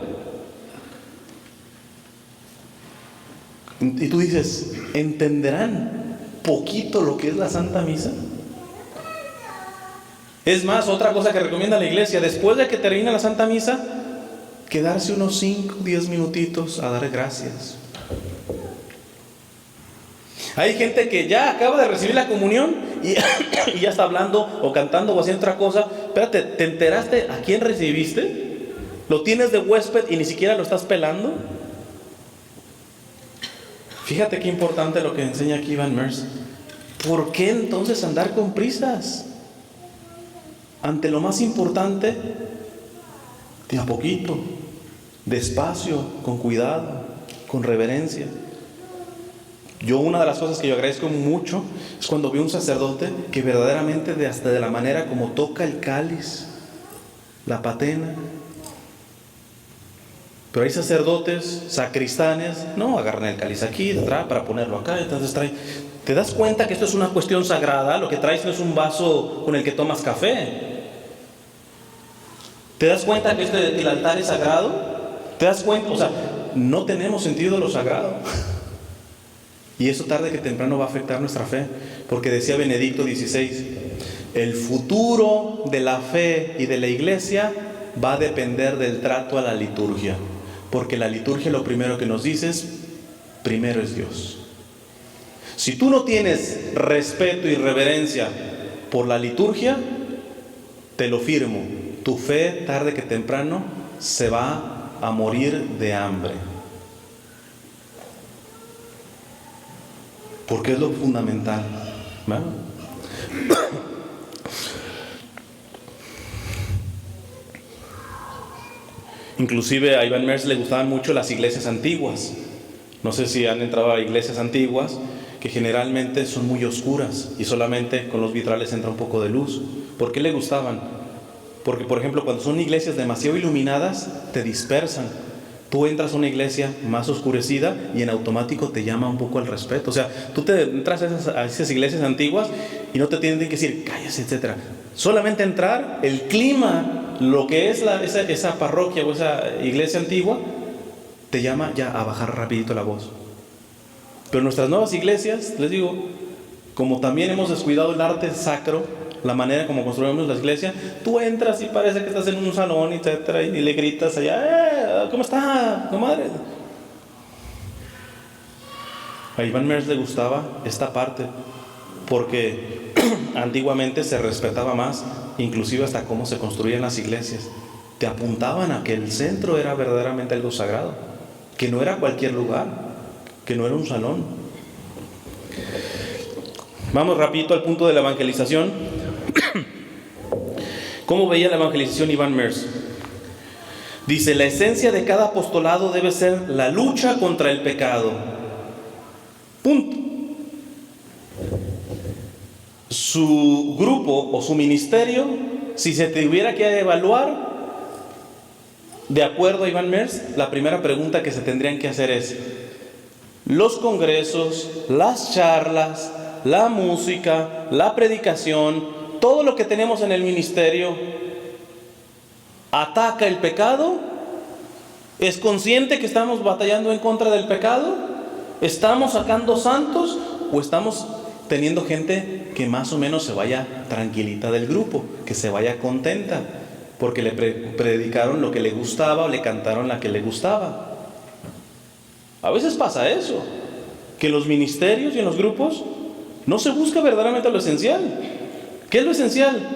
Y tú dices, ¿entenderán poquito lo que es la Santa Misa? Es más, otra cosa que recomienda la Iglesia, después de que termine la Santa Misa, quedarse unos 5, 10 minutitos a dar gracias. Hay gente que ya acaba de recibir la comunión y ya está hablando o cantando o haciendo otra cosa. Espérate, ¿te enteraste a quién recibiste? ¿Lo tienes de huésped y ni siquiera lo estás pelando? Fíjate qué importante lo que enseña aquí Iván Merz. ¿Por qué entonces andar con prisas? Ante lo más importante, de a poquito, despacio, con cuidado, con reverencia. Yo, una de las cosas que yo agradezco mucho es cuando veo un sacerdote que verdaderamente hasta de la manera como toca el cáliz, la patena. Pero hay sacerdotes, sacristanes, no, agarran el cáliz aquí, de atrás, para ponerlo acá, entonces traen. ¿Te das cuenta que esto es una cuestión sagrada? Lo que traes no es un vaso con el que tomas café. ¿Te das cuenta que el altar es sagrado? ¿Te das cuenta? O sea, no tenemos sentido de lo sagrado. Y eso tarde que temprano va a afectar nuestra fe. Porque decía Benedicto XVI, el futuro de la fe y de la iglesia va a depender del trato a la liturgia. Porque la liturgia lo primero que nos dice es, primero es Dios. Si tú no tienes respeto y reverencia por la liturgia, te lo firmo, tu fe tarde que temprano se va a morir de hambre. Porque es lo fundamental, ¿verdad? Inclusive a Iván Merz le gustaban mucho las iglesias antiguas. No sé si han entrado a iglesias antiguas que generalmente son muy oscuras y solamente con los vitrales entra un poco de luz. ¿Por qué le gustaban? Porque, por ejemplo, cuando son iglesias demasiado iluminadas, te dispersan. Tú entras a una iglesia más oscurecida y en automático te llama un poco al respeto. O sea, tú te entras a esas iglesias antiguas y no te tienen que decir, cállese, etcétera. Solamente entrar, el clima, lo que es esa parroquia o esa iglesia antigua, te llama ya a bajar rapidito la voz. Pero nuestras nuevas iglesias, les digo, como también hemos descuidado el arte sacro, la manera como construimos la iglesia, tú entras y parece que estás en un salón, etcétera, y le gritas allá, ¿cómo está, comadre? A Iván Merz le gustaba esta parte, porque antiguamente se respetaba más, inclusive hasta cómo se construían las iglesias. Te apuntaban a que el centro era verdaderamente algo sagrado, que no era cualquier lugar, que no era un salón. Vamos rapidito al punto de la evangelización. ¿Cómo veía la evangelización Iván Merz? Dice, la esencia de cada apostolado debe ser la lucha contra el pecado. Punto. Su grupo o su ministerio, si se tuviera que evaluar, de acuerdo a Iván Mers, la primera pregunta que se tendrían que hacer es: los congresos, las charlas, la música, la predicación, todo lo que tenemos en el ministerio, ¿ataca el pecado? ¿Es consciente que estamos batallando en contra del pecado? ¿Estamos sacando santos? ¿O estamos teniendo gente que más o menos se vaya tranquilita del grupo, que se vaya contenta, porque le predicaron lo que le gustaba o le cantaron la que le gustaba? A veces pasa eso, que en los ministerios y en los grupos no se busca verdaderamente lo esencial. ¿Qué es lo esencial?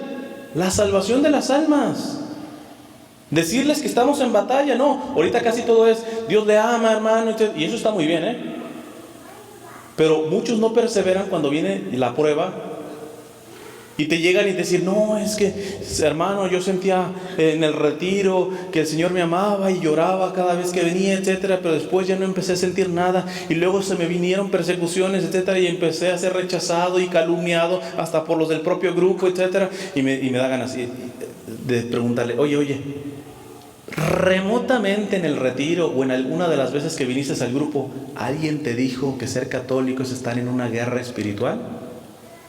La salvación de las almas. Decirles que estamos en batalla, no. Ahorita casi todo es, Dios le ama, hermano, y eso está muy bien, pero muchos no perseveran cuando viene la prueba y te llegan y te dicen: no, es que, hermano, yo sentía en el retiro que el Señor me amaba y lloraba cada vez que venía, etcétera, pero después ya no empecé a sentir nada, y luego se me vinieron persecuciones, etcétera, y empecé a ser rechazado y calumniado hasta por los del propio grupo, etcétera, y me da ganas de preguntarle: oye, remotamente en el retiro o en alguna de las veces que viniste al grupo, ¿alguien te dijo que ser católico es estar en una guerra espiritual?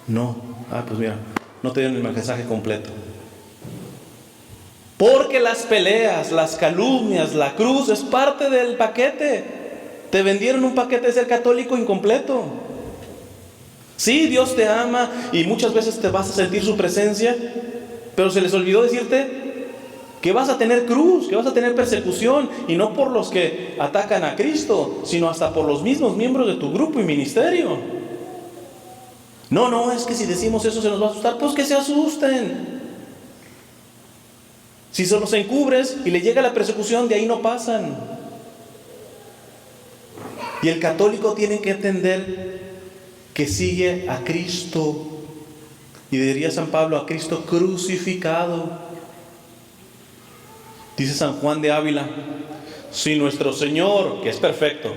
No. Pues mira, no te dieron el mensaje completo. Porque las peleas, las calumnias, la cruz es parte del paquete. Te vendieron un paquete de ser católico incompleto. Sí, Dios te ama y muchas veces te vas a sentir su presencia, pero se les olvidó decirte que vas a tener cruz, que vas a tener persecución, y no por los que atacan a Cristo, sino hasta por los mismos miembros de tu grupo y ministerio. No, es que si decimos eso se nos va a asustar. Pues que se asusten. Si se los encubres y le llega la persecución, de ahí no pasan. Y el católico tiene que entender que sigue a Cristo, y diría San Pablo, a Cristo crucificado. Dice San Juan de Ávila: si nuestro Señor, que es perfecto,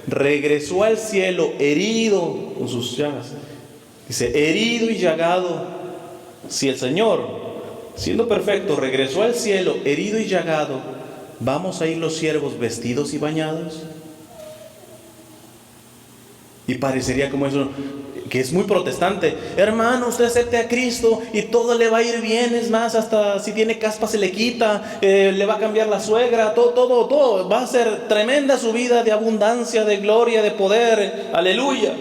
regresó al cielo herido con sus llagas, dice, herido y llagado, si el Señor, siendo perfecto, regresó al cielo herido y llagado, ¿vamos a ir los siervos vestidos y bañados? Y parecería como eso, que es muy protestante. Hermano, usted acepte a Cristo y todo le va a ir bien. Es más, hasta si tiene caspa se le quita, le va a cambiar la suegra, todo. Va a ser tremenda su vida de abundancia, de gloria, de poder. Aleluya.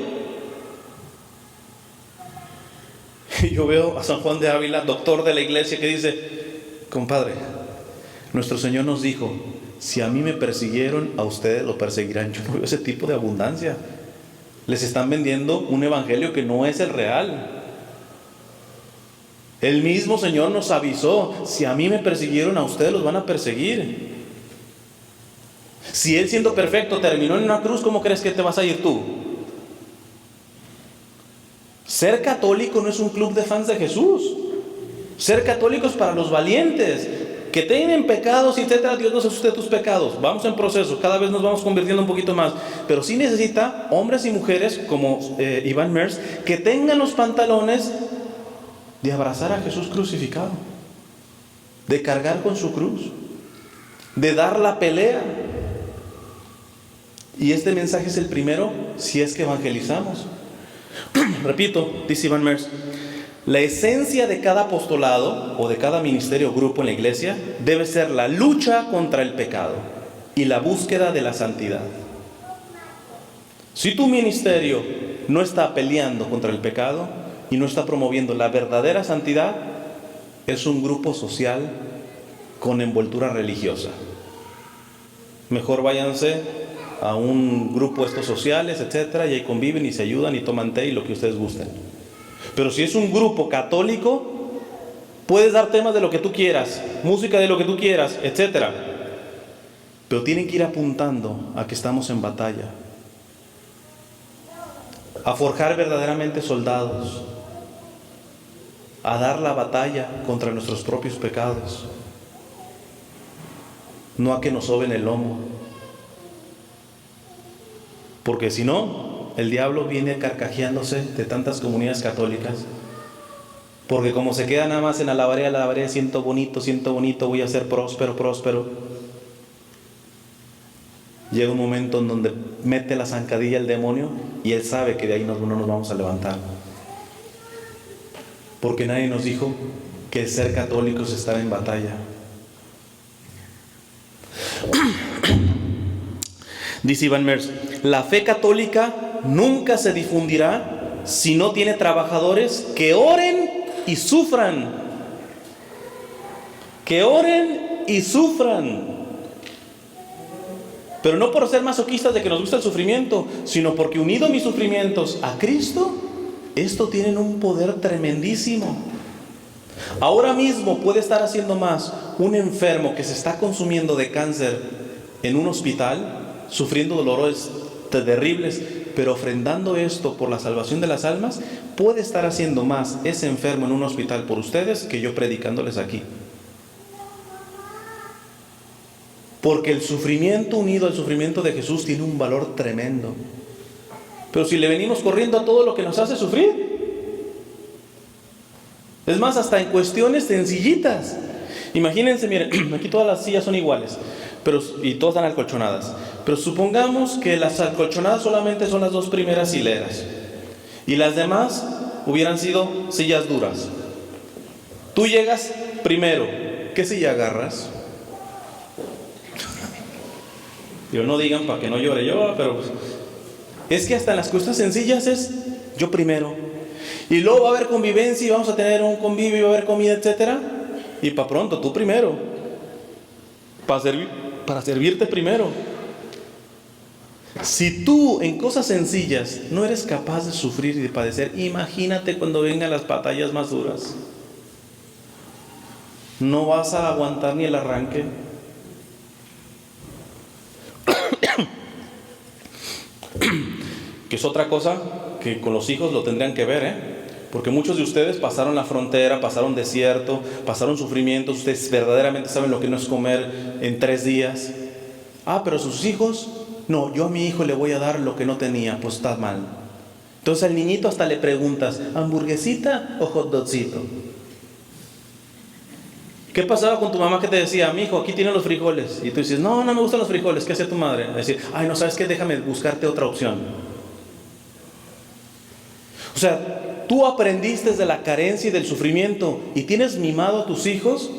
Y yo veo a San Juan de Ávila, doctor de la iglesia, que dice: compadre, nuestro Señor nos dijo, si a mí me persiguieron, a ustedes lo perseguirán. Yo no veo ese tipo de abundancia. Les están vendiendo un evangelio que no es el real. El mismo Señor nos avisó: si a mí me persiguieron, a ustedes los van a perseguir. Si Él, siendo perfecto, terminó en una cruz, ¿cómo crees que te vas a ir tú? Ser católico no es un club de fans de Jesús. Ser católico es para los valientes, que tienen pecados, etcétera. Dios no se asuste de tus pecados. Vamos en proceso, cada vez nos vamos convirtiendo un poquito más. Pero sí necesita hombres y mujeres como Iván Mers, que tengan los pantalones de abrazar a Jesús crucificado, de cargar con su cruz, de dar la pelea. Y este mensaje es el primero si es que evangelizamos. Repito, dice Iván Mers, la esencia de cada apostolado o de cada ministerio o grupo en la iglesia debe ser la lucha contra el pecado y la búsqueda de la santidad. Si tu ministerio no está peleando contra el pecado y no está promoviendo la verdadera santidad, es un grupo social con envoltura religiosa. Mejor váyanse a un grupo estos sociales, etcétera, y ahí conviven y se ayudan y toman té y lo que ustedes gusten. Pero si es un grupo católico, puedes dar temas de lo que tú quieras, música de lo que tú quieras, etcétera, pero tienen que ir apuntando a que estamos en batalla, a forjar verdaderamente soldados, a dar la batalla contra nuestros propios pecados, no a que nos soben el lomo. Porque si no, el diablo viene carcajeándose de tantas comunidades católicas. Porque como se queda nada más en alabaré, siento bonito, voy a ser próspero. llega un momento en donde mete la zancadilla el demonio y él sabe que de ahí no nos vamos a levantar. Porque nadie nos dijo que el ser católicos estará en batalla. Dice Iván Mers, la fe católica nunca se difundirá si no tiene trabajadores que oren y sufran. Que oren y sufran. Pero no por ser masoquistas de que nos gusta el sufrimiento, sino porque unido mis sufrimientos a Cristo, esto tienen un poder tremendísimo. Ahora mismo puede estar haciendo más un enfermo que se está consumiendo de cáncer en un hospital, sufriendo dolores terribles, pero ofrendando esto por la salvación de las almas, puede estar haciendo más ese enfermo en un hospital por ustedes que yo predicándoles aquí. Porque el sufrimiento unido al sufrimiento de Jesús tiene un valor tremendo. Pero si le venimos corriendo a todo lo que nos hace sufrir, es más, hasta en cuestiones sencillitas. Imagínense, miren, aquí todas las sillas son iguales, y todas están acolchonadas. Pero supongamos que las acolchonadas solamente son las 2 primeras hileras y las demás hubieran sido sillas duras. Tú llegas primero, ¿qué silla agarras? Yo no digan para que no llore yo, pero pues, es que hasta en las cosas sencillas es yo primero. Y luego va a haber convivencia y vamos a tener un convivio y va a haber comida, etcétera. Y para pronto, tú primero. Para servirte primero. Si tú en cosas sencillas no eres capaz de sufrir y de padecer, imagínate cuando vengan las batallas más duras. No vas a aguantar ni el arranque. Que es otra cosa que con los hijos lo tendrían que ver, porque muchos de ustedes pasaron la frontera, pasaron desierto, pasaron sufrimientos. Ustedes verdaderamente saben lo que no es comer en 3 días. Pero sus hijos, no, yo a mi hijo le voy a dar lo que no tenía. Pues está mal. Entonces al niñito hasta le preguntas, ¿hamburguesita o hot dogcito? ¿Qué pasaba con tu mamá que te decía, mi hijo, aquí tienen los frijoles? Y tú dices, no me gustan los frijoles. ¿Qué hacía tu madre? Decir, no, ¿sabes qué? Déjame buscarte otra opción. O sea, tú aprendiste de la carencia y del sufrimiento y tienes mimado a tus hijos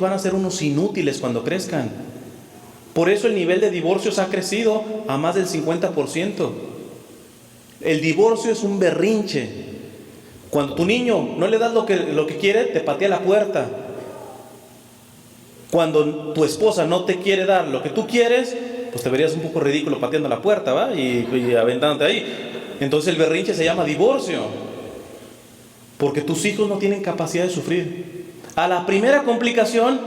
van a ser unos inútiles cuando crezcan. Por eso el nivel de divorcios ha crecido a más del 50%. El divorcio es un berrinche. Cuando tu niño no le das lo que quiere, te patea la puerta. Cuando tu esposa no te quiere dar lo que tú quieres, pues te verías un poco ridículo pateando la puerta, ¿va? Y aventándote ahí. Entonces el berrinche se llama divorcio, porque tus hijos no tienen capacidad de sufrir. A la primera complicación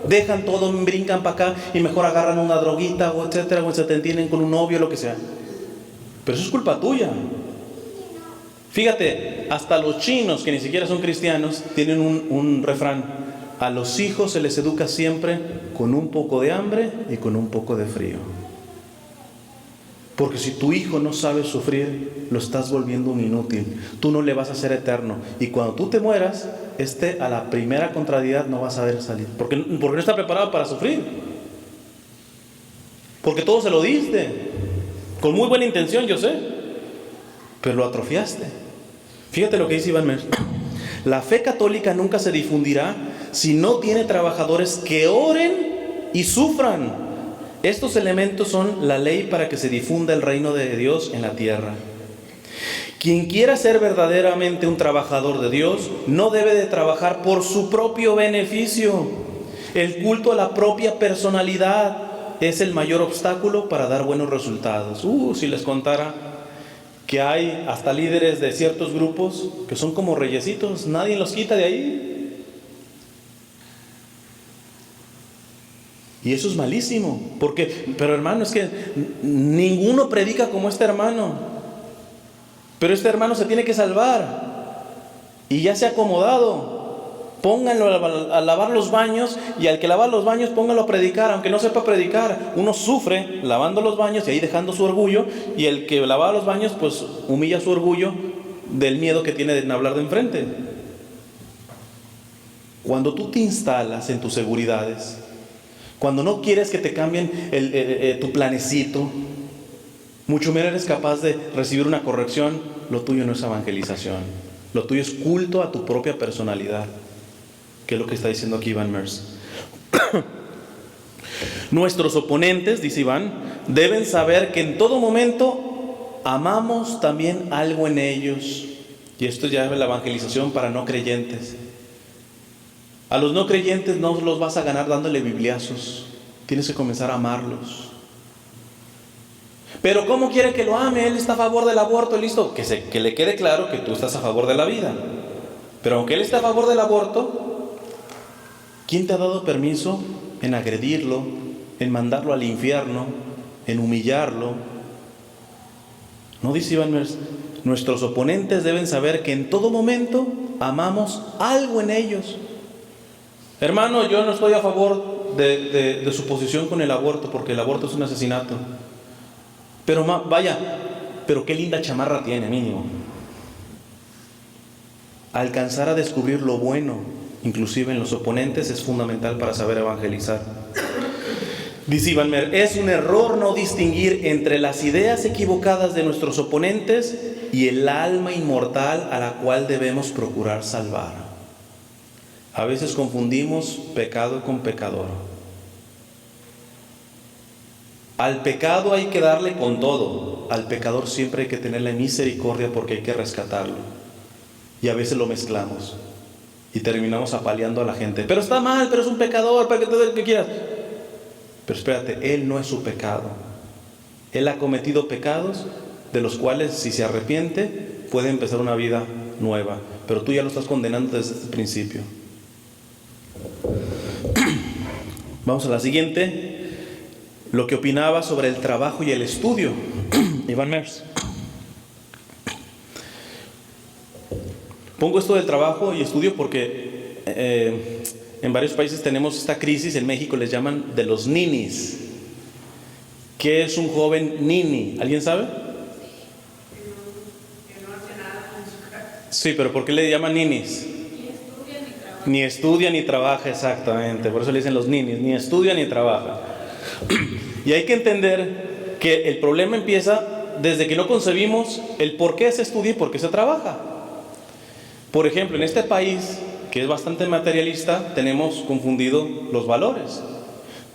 dejan todo, brincan para acá y mejor agarran una droguita o etcétera, o se te entienden con un novio, lo que sea. Pero eso es culpa tuya. Fíjate, hasta los chinos que ni siquiera son cristianos tienen un refrán: a los hijos se les educa siempre con un poco de hambre y con un poco de frío. Porque si tu hijo no sabe sufrir, lo estás volviendo un inútil. Tú no le vas a ser eterno. Y cuando tú te mueras, a la primera contrariedad no va a saber salir. Porque no está preparado para sufrir. Porque todo se lo diste. Con muy buena intención, yo sé. Pero lo atrofiaste. Fíjate lo que dice Iván Mers. La fe católica nunca se difundirá si no tiene trabajadores que oren y sufran. Estos elementos son la ley para que se difunda el reino de Dios en la tierra. Quien quiera ser verdaderamente un trabajador de Dios no debe de trabajar por su propio beneficio. El culto a la propia personalidad es el mayor obstáculo para dar buenos resultados. Si les contara que hay hasta líderes de ciertos grupos que son como reyesitos, nadie los quita de ahí. Y eso es malísimo, pero hermano, es que ninguno predica como este hermano. Pero este hermano se tiene que salvar y ya se ha acomodado. Pónganlo a lavar los baños, y al que lava los baños pónganlo a predicar, aunque no sepa predicar. Uno sufre lavando los baños y ahí dejando su orgullo, y el que lava los baños pues humilla su orgullo del miedo que tiene de hablar de enfrente. Cuando tú te instalas en tus seguridades, Cuando no quieres que te cambien tu planecito, mucho menos eres capaz de recibir una corrección, lo tuyo no es evangelización. Lo tuyo es culto a tu propia personalidad, que es lo que está diciendo aquí Iván Merz. Nuestros oponentes, dice Iván, deben saber que en todo momento amamos también algo en ellos. Y esto ya es la evangelización para no creyentes. A los no creyentes no los vas a ganar dándole bibliazos. Tienes que comenzar a amarlos. Pero ¿cómo quiere que lo ame? Él está a favor del aborto, listo. Que le quede claro que tú estás a favor de la vida. Pero aunque él esté a favor del aborto, ¿quién te ha dado permiso en agredirlo, en mandarlo al infierno, en humillarlo? No dice Iván Merz, nuestros oponentes deben saber que en todo momento amamos algo en ellos. Hermano, yo no estoy a favor de su posición con el aborto, porque el aborto es un asesinato. Pero pero qué linda chamarra tiene, mínimo. Alcanzar a descubrir lo bueno, inclusive en los oponentes, es fundamental para saber evangelizar. Dice Iván Merz, es un error no distinguir entre las ideas equivocadas de nuestros oponentes y el alma inmortal a la cual debemos procurar salvar. A veces confundimos pecado con pecador. Al pecado hay que darle con todo. Al pecador siempre hay que tenerle misericordia porque hay que rescatarlo. Y a veces lo mezclamos y terminamos apaleando a la gente. Pero está mal, pero es un pecador, para que todo el que quieras. Pero espérate, él no es su pecado. Él ha cometido pecados de los cuales, si se arrepiente, puede empezar una vida nueva. Pero tú ya lo estás condenando desde el principio. Vamos a la siguiente. Lo que opinaba sobre el trabajo y el estudio. Iván Merz. Pongo esto del trabajo y estudio porque en varios países tenemos esta crisis. En México les llaman de los ninis. ¿Qué es un joven nini? ¿Alguien sabe? Sí, pero ¿por qué le llaman ninis? Ni estudia ni trabaja, exactamente. Por eso le dicen los ninis. Ni estudia ni trabaja. Y hay que entender que el problema empieza desde que no concebimos el por qué se estudia y por qué se trabaja. Por ejemplo, en este país, que es bastante materialista, tenemos confundido los valores.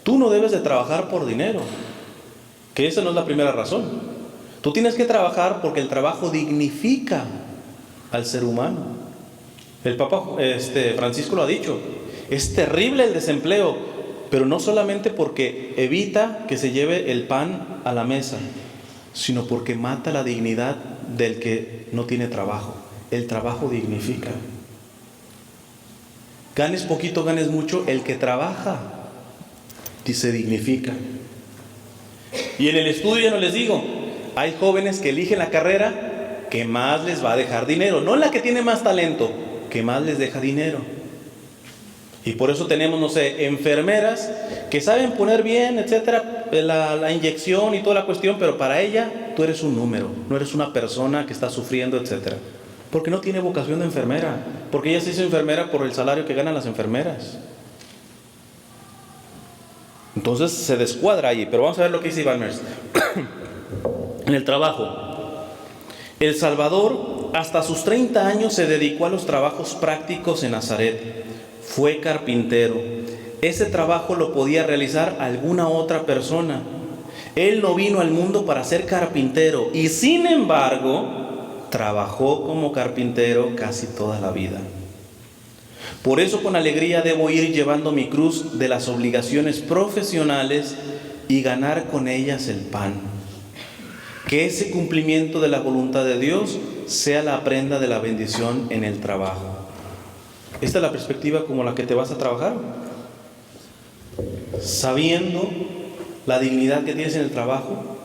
Tú no debes de trabajar por dinero, que esa no es la primera razón. Tú tienes que trabajar porque el trabajo dignifica al ser humano. El Papa Francisco lo ha dicho, es terrible el desempleo. Pero no solamente porque evita que se lleve el pan a la mesa, sino porque mata la dignidad del que no tiene trabajo. El trabajo dignifica. Ganes poquito, ganes mucho, el que trabaja se dignifica. Y en el estudio ya no les digo, hay jóvenes que eligen la carrera que más les va a dejar dinero, no la que tiene más talento, que más les deja dinero. Y por eso tenemos, no sé, enfermeras que saben poner bien, etcétera, la inyección y toda la cuestión, pero para ella tú eres un número, no eres una persona que está sufriendo, etcétera. Porque no tiene vocación de enfermera, porque ella se hizo enfermera por el salario que ganan las enfermeras. Entonces se descuadra ahí, pero vamos a ver lo que dice Iván Merz. En el trabajo. El Salvador hasta sus 30 años se dedicó a los trabajos prácticos en Nazaret. Fue carpintero. Ese trabajo lo podía realizar alguna otra persona. Él no vino al mundo para ser carpintero y sin embargo trabajó como carpintero casi toda la vida. Por eso con alegría debo ir llevando mi cruz de las obligaciones profesionales y ganar con ellas el pan. Que ese cumplimiento de la voluntad de Dios sea la prenda de la bendición en el trabajo. Esta es la perspectiva como la que te vas a trabajar, sabiendo la dignidad que tienes en el trabajo.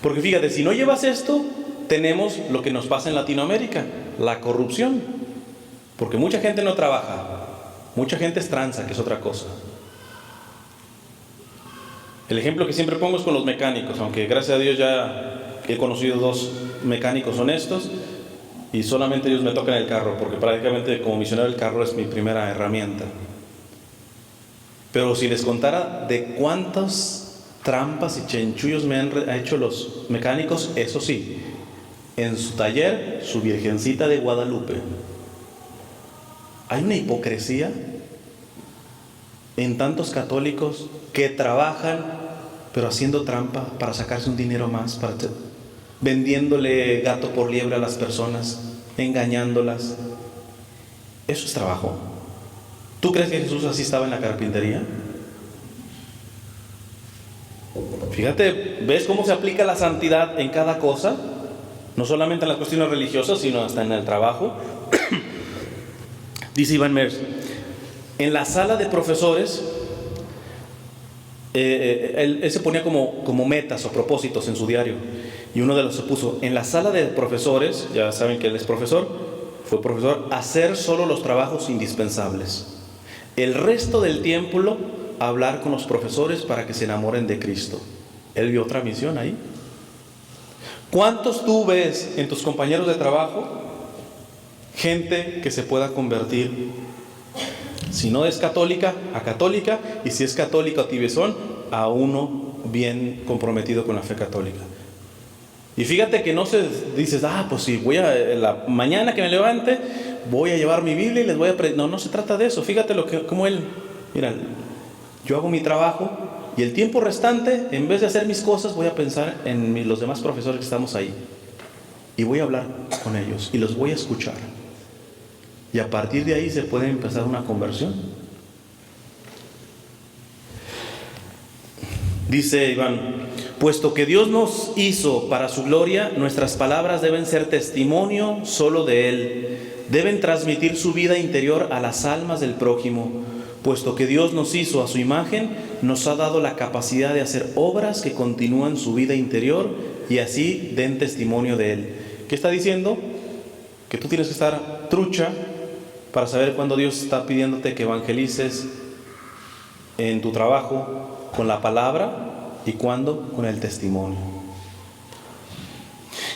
Porque fíjate, si no llevas esto, tenemos lo que nos pasa en Latinoamérica, la corrupción. Porque mucha gente no trabaja, mucha gente es tranza, que es otra cosa. El ejemplo que siempre pongo es con los mecánicos, aunque gracias a Dios ya he conocido 2 mecánicos honestos. Y solamente ellos me tocan el carro, porque prácticamente como misionero el carro es mi primera herramienta. Pero si les contara de cuántas trampas y chenchullos me han hecho los mecánicos, eso sí, en su taller, su Virgencita de Guadalupe. Hay una hipocresía en tantos católicos que trabajan, pero haciendo trampa para sacarse un dinero más, vendiéndole gato por liebre a las personas, engañándolas. Eso es trabajo. ¿Tú crees que Jesús así estaba en la carpintería? Fíjate, ¿ves cómo se aplica la santidad en cada cosa? No solamente en las cuestiones religiosas, sino hasta en el trabajo. Dice Iván Mers, en la sala de profesores, él se ponía como metas o propósitos en su diario. Y uno de los se puso, en la sala de profesores, ya saben que él es profesor, fue profesor, hacer solo los trabajos indispensables. El resto del tiempo, hablar con los profesores para que se enamoren de Cristo. Él vio otra misión ahí. ¿Cuántos tú ves en tus compañeros de trabajo? Gente que se pueda convertir, si no es católica, a católica, y si es católica o tibiezón, a uno bien comprometido con la fe católica. Y fíjate que no se dices, pues sí, la mañana que me levante, voy a llevar mi Biblia y les voy a no se trata de eso. Fíjate como él, mira, yo hago mi trabajo y el tiempo restante, en vez de hacer mis cosas, voy a pensar en los demás profesores que estamos ahí. Y voy a hablar con ellos y los voy a escuchar. Y a partir de ahí se puede empezar una conversión. Dice Iván, puesto que Dios nos hizo para su gloria, nuestras palabras deben ser testimonio solo de Él. Deben transmitir su vida interior a las almas del prójimo. Puesto que Dios nos hizo a su imagen, nos ha dado la capacidad de hacer obras que continúan su vida interior y así den testimonio de Él. ¿Qué está diciendo? Que tú tienes que estar trucha para saber cuándo Dios está pidiéndote que evangelices en tu trabajo con la palabra y cuándo con el testimonio.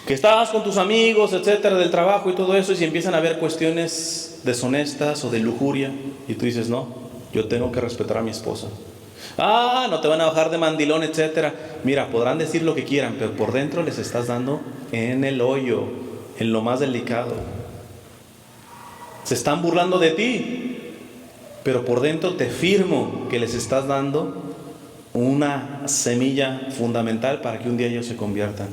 Que estás con tus amigos, etcétera, del trabajo y todo eso, y si empiezan a haber cuestiones deshonestas o de lujuria, y tú dices, no, yo tengo que respetar a mi esposa. No te van a bajar de mandilón, etcétera. Mira, podrán decir lo que quieran, pero por dentro les estás dando en el hoyo, en lo más delicado. Se están burlando de ti, pero por dentro te firmo que les estás dando una semilla fundamental para que un día ellos se conviertan.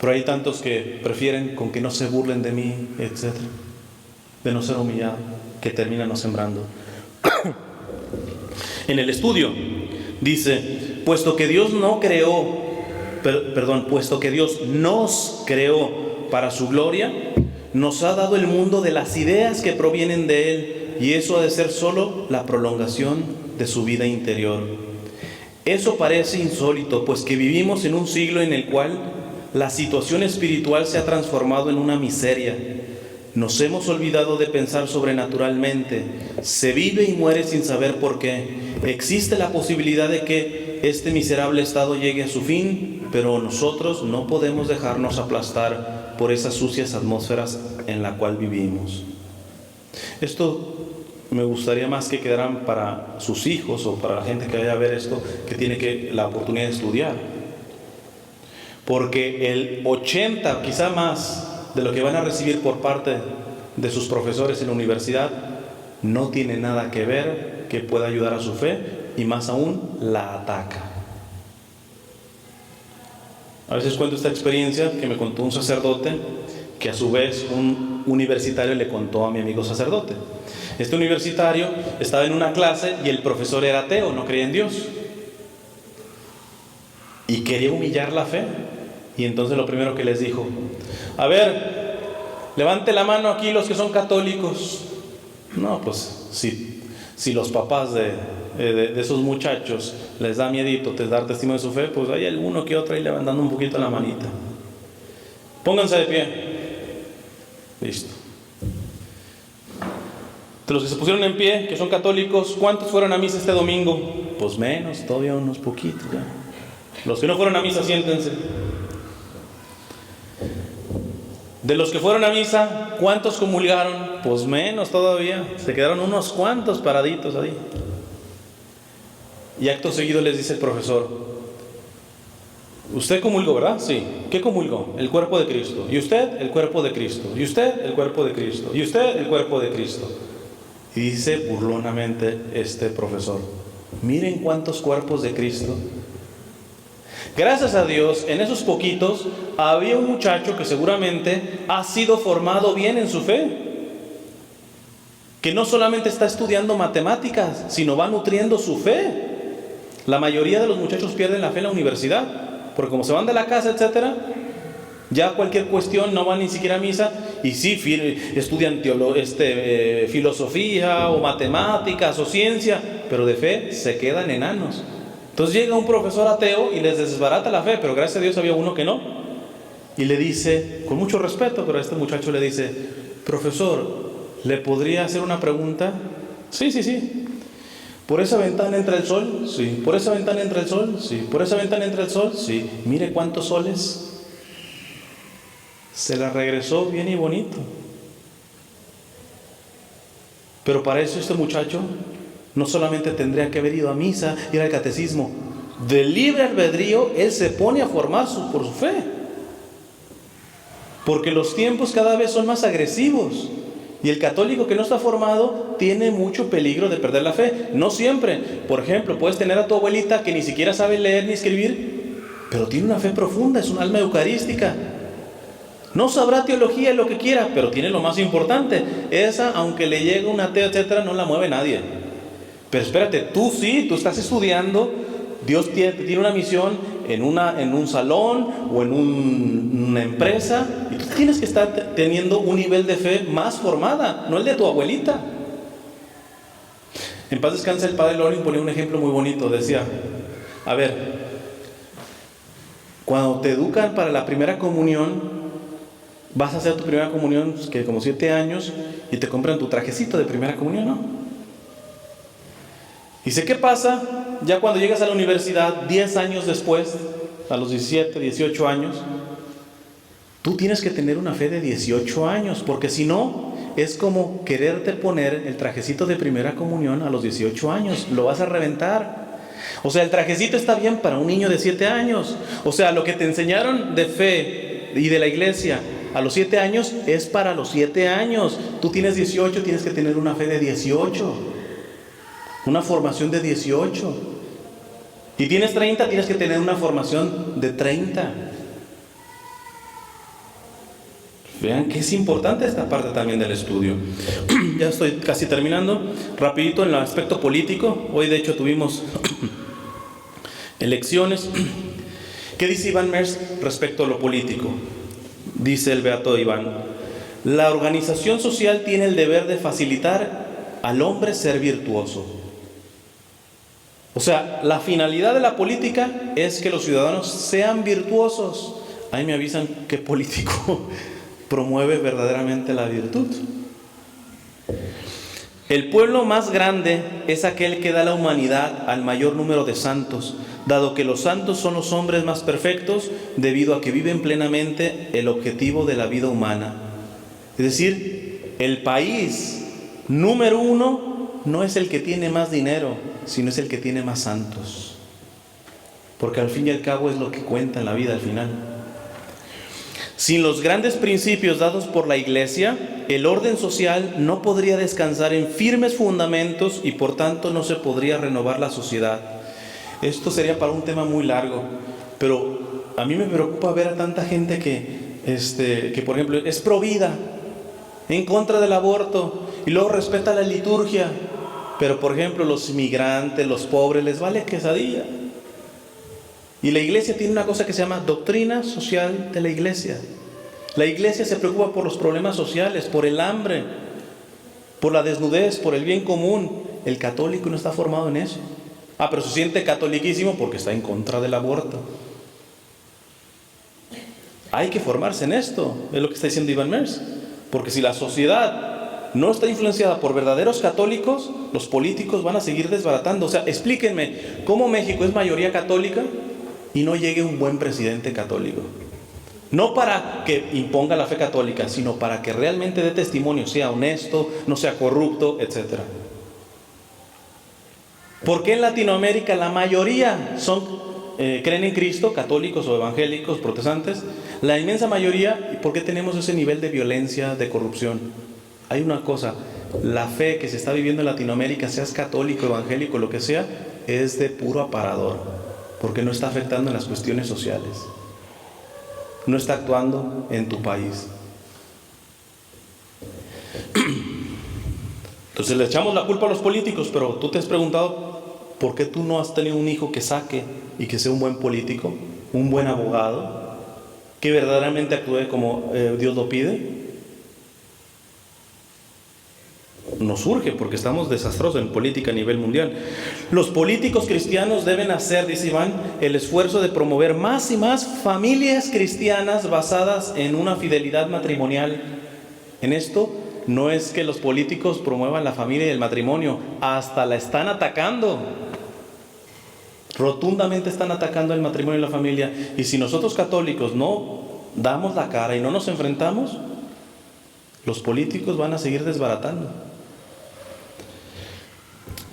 Pero hay tantos que prefieren con que no se burlen de mí, etcétera, de no ser humillado, que terminan no sembrando. En el estudio dice, puesto que Dios nos creó para su gloria, nos ha dado el mundo de las ideas que provienen de Él, y eso ha de ser solo la prolongación de su vida interior. Eso parece insólito, pues que vivimos en un siglo en el cual la situación espiritual se ha transformado en una miseria. Nos hemos olvidado de pensar sobrenaturalmente. Se vive y muere sin saber por qué. Existe la posibilidad de que este miserable estado llegue a su fin, pero nosotros no podemos dejarnos aplastar por esas sucias atmósferas en la cual vivimos. Esto me gustaría más que quedaran para sus hijos o para la gente que vaya a ver esto, que tiene la oportunidad de estudiar. Porque el 80, quizá más, de lo que van a recibir por parte de sus profesores en la universidad no tiene nada que ver que pueda ayudar a su fe, y más aún la ataca. A veces cuento esta experiencia que me contó un sacerdote, que a su vez un universitario le contó a mi amigo sacerdote. Este universitario estaba en una clase y el profesor era ateo, no creía en Dios, y quería humillar la fe. Y entonces lo primero que les dijo, a ver, levante la mano aquí los que son católicos. No, pues si los papás de esos muchachos les da miedito dar testimonio de su fe, pues hay alguno que otro ahí levantando un poquito la manita. Pónganse de pie. Listo. De los que se pusieron en pie, que son católicos, ¿cuántos fueron a misa este domingo? Pues menos, todavía unos poquitos ya. Los que no fueron a misa, siéntense. De los que fueron a misa, ¿cuántos comulgaron? Pues menos todavía. Se quedaron unos cuantos paraditos ahí. Y acto seguido les dice el profesor: usted comulgó, ¿verdad? Sí. ¿Qué comulgó? El cuerpo de Cristo. ¿Y usted? El cuerpo de Cristo. ¿Y usted? El cuerpo de Cristo. ¿Y usted? El cuerpo de Cristo. Y dice burlonamente este profesor: miren cuántos cuerpos de Cristo. Gracias a Dios, en esos poquitos había un muchacho que seguramente ha sido formado bien en su fe, que no solamente está estudiando matemáticas, sino va nutriendo su fe. La mayoría de los muchachos pierden la fe en la universidad, porque como se van de la casa, etcétera, ya cualquier cuestión no van ni siquiera a misa, y sí estudian filosofía o matemáticas o ciencia, pero de fe se quedan enanos. Entonces llega un profesor ateo y les desbarata la fe, pero gracias a Dios había uno que no. Y le dice, con mucho respeto, pero a este muchacho le dice: profesor, ¿le podría hacer una pregunta? Sí. ¿Por esa ventana entra el sol? Sí. ¿Por esa ventana entra el sol? Sí. ¿Por esa ventana entra el sol? Sí. Mire cuántos soles. Se la regresó bien y bonito. Pero para eso este muchacho no solamente tendría que haber ido a misa, ir al catecismo. De libre albedrío, él se pone a formar por su fe. Porque los tiempos cada vez son más agresivos. Y el católico que no está formado tiene mucho peligro de perder la fe. No siempre. Por ejemplo, puedes tener a tu abuelita que ni siquiera sabe leer ni escribir, pero tiene una fe profunda, es un alma eucarística. No sabrá teología, lo que quiera, pero tiene lo más importante. Esa, aunque le llegue un ateo, etcétera, no la mueve nadie. Pero espérate, tú sí, tú estás estudiando. Dios tiene una misión en un salón o en una empresa, y tú tienes que estar teniendo un nivel de fe más formada, no el de tu abuelita. En paz descanse el padre Loring, ponía un ejemplo muy bonito. Decía: a ver, cuando te educan para la primera comunión, vas a hacer tu primera comunión, que como 7 años, y te compran tu trajecito de primera comunión, ¿no? Y sé qué pasa ya cuando llegas a la universidad, 10 años después, a los 17, 18 años. Tú tienes que tener una fe de 18 años, porque si no, es como quererte poner el trajecito de primera comunión a los 18 años, lo vas a reventar. O sea, el trajecito está bien para un niño de 7 años. O sea, lo que te enseñaron de fe y de la iglesia a los 7 años es para los 7 años. Tú tienes 18, tienes que tener una fe de 18. Una formación de 18. Y tienes 30, tienes que tener una formación de 30. Vean que es importante esta parte también del estudio. Ya estoy casi terminando. Rapidito en el aspecto político. Hoy de hecho tuvimos elecciones. ¿Qué dice Iván Merz respecto a lo político? Dice el beato Iván: la organización social tiene el deber de facilitar al hombre ser virtuoso. O sea, la finalidad de la política es que los ciudadanos sean virtuosos. Ahí me avisan qué político promueve verdaderamente la virtud. El pueblo más grande es aquel que da la humanidad al mayor número de santos, dado que los santos son los hombres más perfectos, debido a que viven plenamente el objetivo de la vida humana. Es decir, el país número 1 no es el que tiene más dinero, sino es el que tiene más santos. Porque al fin y al cabo es lo que cuenta en la vida al final. Sin los grandes principios dados por la Iglesia, el orden social no podría descansar en firmes fundamentos y por tanto no se podría renovar la sociedad. Esto sería para un tema muy largo, pero a mí me preocupa ver a tanta gente que por ejemplo es pro vida, en contra del aborto, y luego respeta la liturgia, pero por ejemplo los inmigrantes, los pobres, les vale quesadilla. Y la iglesia tiene una cosa que se llama doctrina social de la iglesia. La iglesia se preocupa por los problemas sociales, por el hambre, por la desnudez, por el bien común. El católico no está formado en eso. Pero se siente catoliquísimo porque está en contra del aborto. Hay que formarse en esto, es lo que está diciendo Iván Merz. Porque si la sociedad no está influenciada por verdaderos católicos, los políticos van a seguir desbaratando. O sea, explíquenme, ¿cómo México es mayoría católica y no llegue un buen presidente católico? No para que imponga la fe católica, sino para que realmente dé testimonio, sea honesto, no sea corrupto, etc. ¿Por qué en Latinoamérica la mayoría creen en Cristo, católicos o evangélicos, protestantes? La inmensa mayoría. ¿Y por qué tenemos ese nivel de violencia, de corrupción? Hay una cosa, la fe que se está viviendo en Latinoamérica, seas católico, evangélico, lo que sea, es de puro aparador, porque no está afectando en las cuestiones sociales, no está actuando en tu país. Entonces le echamos la culpa a los políticos, pero tú te has preguntado por qué tú no has tenido un hijo que saque y que sea un buen político, un buen abogado, que verdaderamente actúe como Dios lo pide. Nos surge porque estamos desastrosos en política a nivel mundial. Los políticos cristianos deben hacer, dice Iván, el esfuerzo de promover más y más familias cristianas basadas en una fidelidad matrimonial. En esto no es que los políticos promuevan la familia y el matrimonio, hasta la están atacando. Rotundamente están atacando el matrimonio y la familia. Y si nosotros católicos no damos la cara y no nos enfrentamos, los políticos van a seguir desbaratando.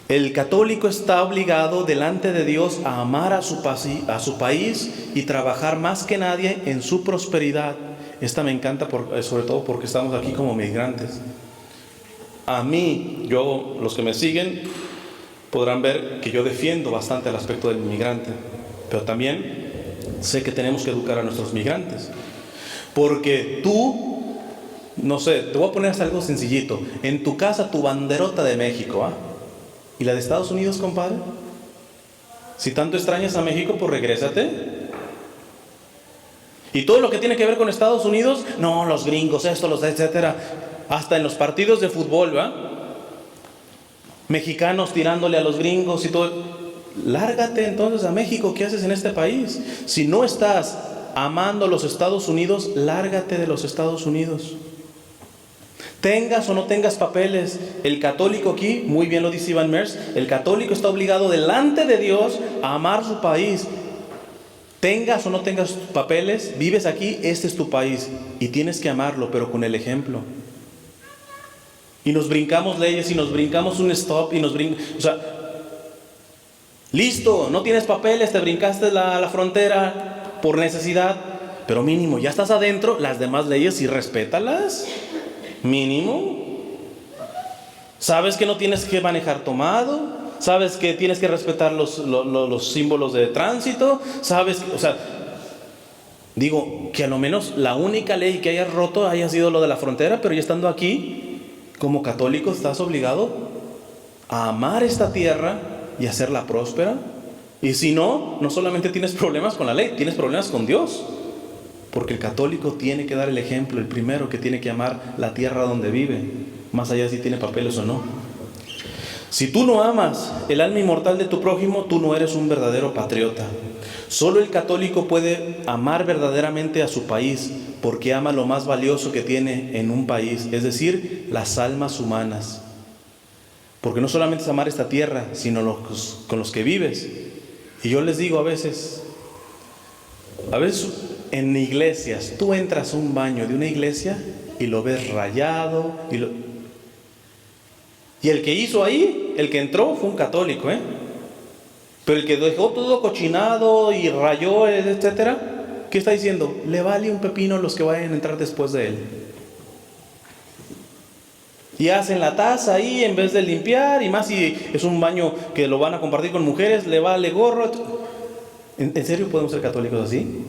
El católico está obligado delante de Dios a amar a su país y trabajar más que nadie en su prosperidad. Esta me encanta sobre todo porque estamos aquí como migrantes. A mí, los que me siguen podrán ver que yo defiendo bastante el aspecto del migrante, pero también sé que tenemos que educar a nuestros migrantes. Porque tú, no sé, te voy a poner hasta algo sencillito. En tu casa tu banderota de México, ¿ah? ¿Y la de Estados Unidos, compadre? Si tanto extrañas a México, pues regrésate. Y todo lo que tiene que ver con Estados Unidos, no, los gringos, esto, los etcétera. Hasta en los partidos de fútbol, ¿va? Mexicanos tirándole a los gringos y todo. Lárgate entonces a México. ¿Qué haces en este país? Si no estás amando a los Estados Unidos, lárgate de los Estados Unidos. Tengas o no tengas papeles, el católico aquí, muy bien lo dice Iván Mers, el católico está obligado delante de Dios a amar su país. Tengas o no tengas papeles, vives aquí, este es tu país y tienes que amarlo, pero con el ejemplo. Y nos brincamos leyes y nos brincamos un stop y listo, no tienes papeles, te brincaste la frontera por necesidad, pero mínimo, ya estás adentro, las demás leyes y respétalas. Mínimo. Sabes que no tienes que manejar tomado, sabes que tienes que respetar los símbolos de tránsito, sabes que, digo que a lo menos la única ley que hayas roto haya sido lo de la frontera, pero ya estando aquí como católico estás obligado a amar esta tierra y hacerla próspera. Y si no, no solamente tienes problemas con la ley, tienes problemas con Dios. Porque el católico tiene que dar el ejemplo, el primero que tiene que amar la tierra donde vive, más allá de si tiene papeles o no. Si tú no amas el alma inmortal de tu prójimo, tú no eres un verdadero patriota. Solo el católico puede amar verdaderamente a su país, porque ama lo más valioso que tiene en un país, es decir, las almas humanas. Porque no solamente es amar esta tierra, sino con los que vives. Y yo les digo a veces en iglesias, tú entras a un baño de una iglesia y lo ves rayado y el que hizo ahí, el que entró fue un católico, pero el que dejó todo cochinado y rayó, etcétera, ¿qué está diciendo? Le vale un pepino los que vayan a entrar después de él. Y hacen la taza ahí en vez de limpiar, y más si es un baño que lo van a compartir con mujeres, le vale gorro. ¿En serio podemos ser católicos así?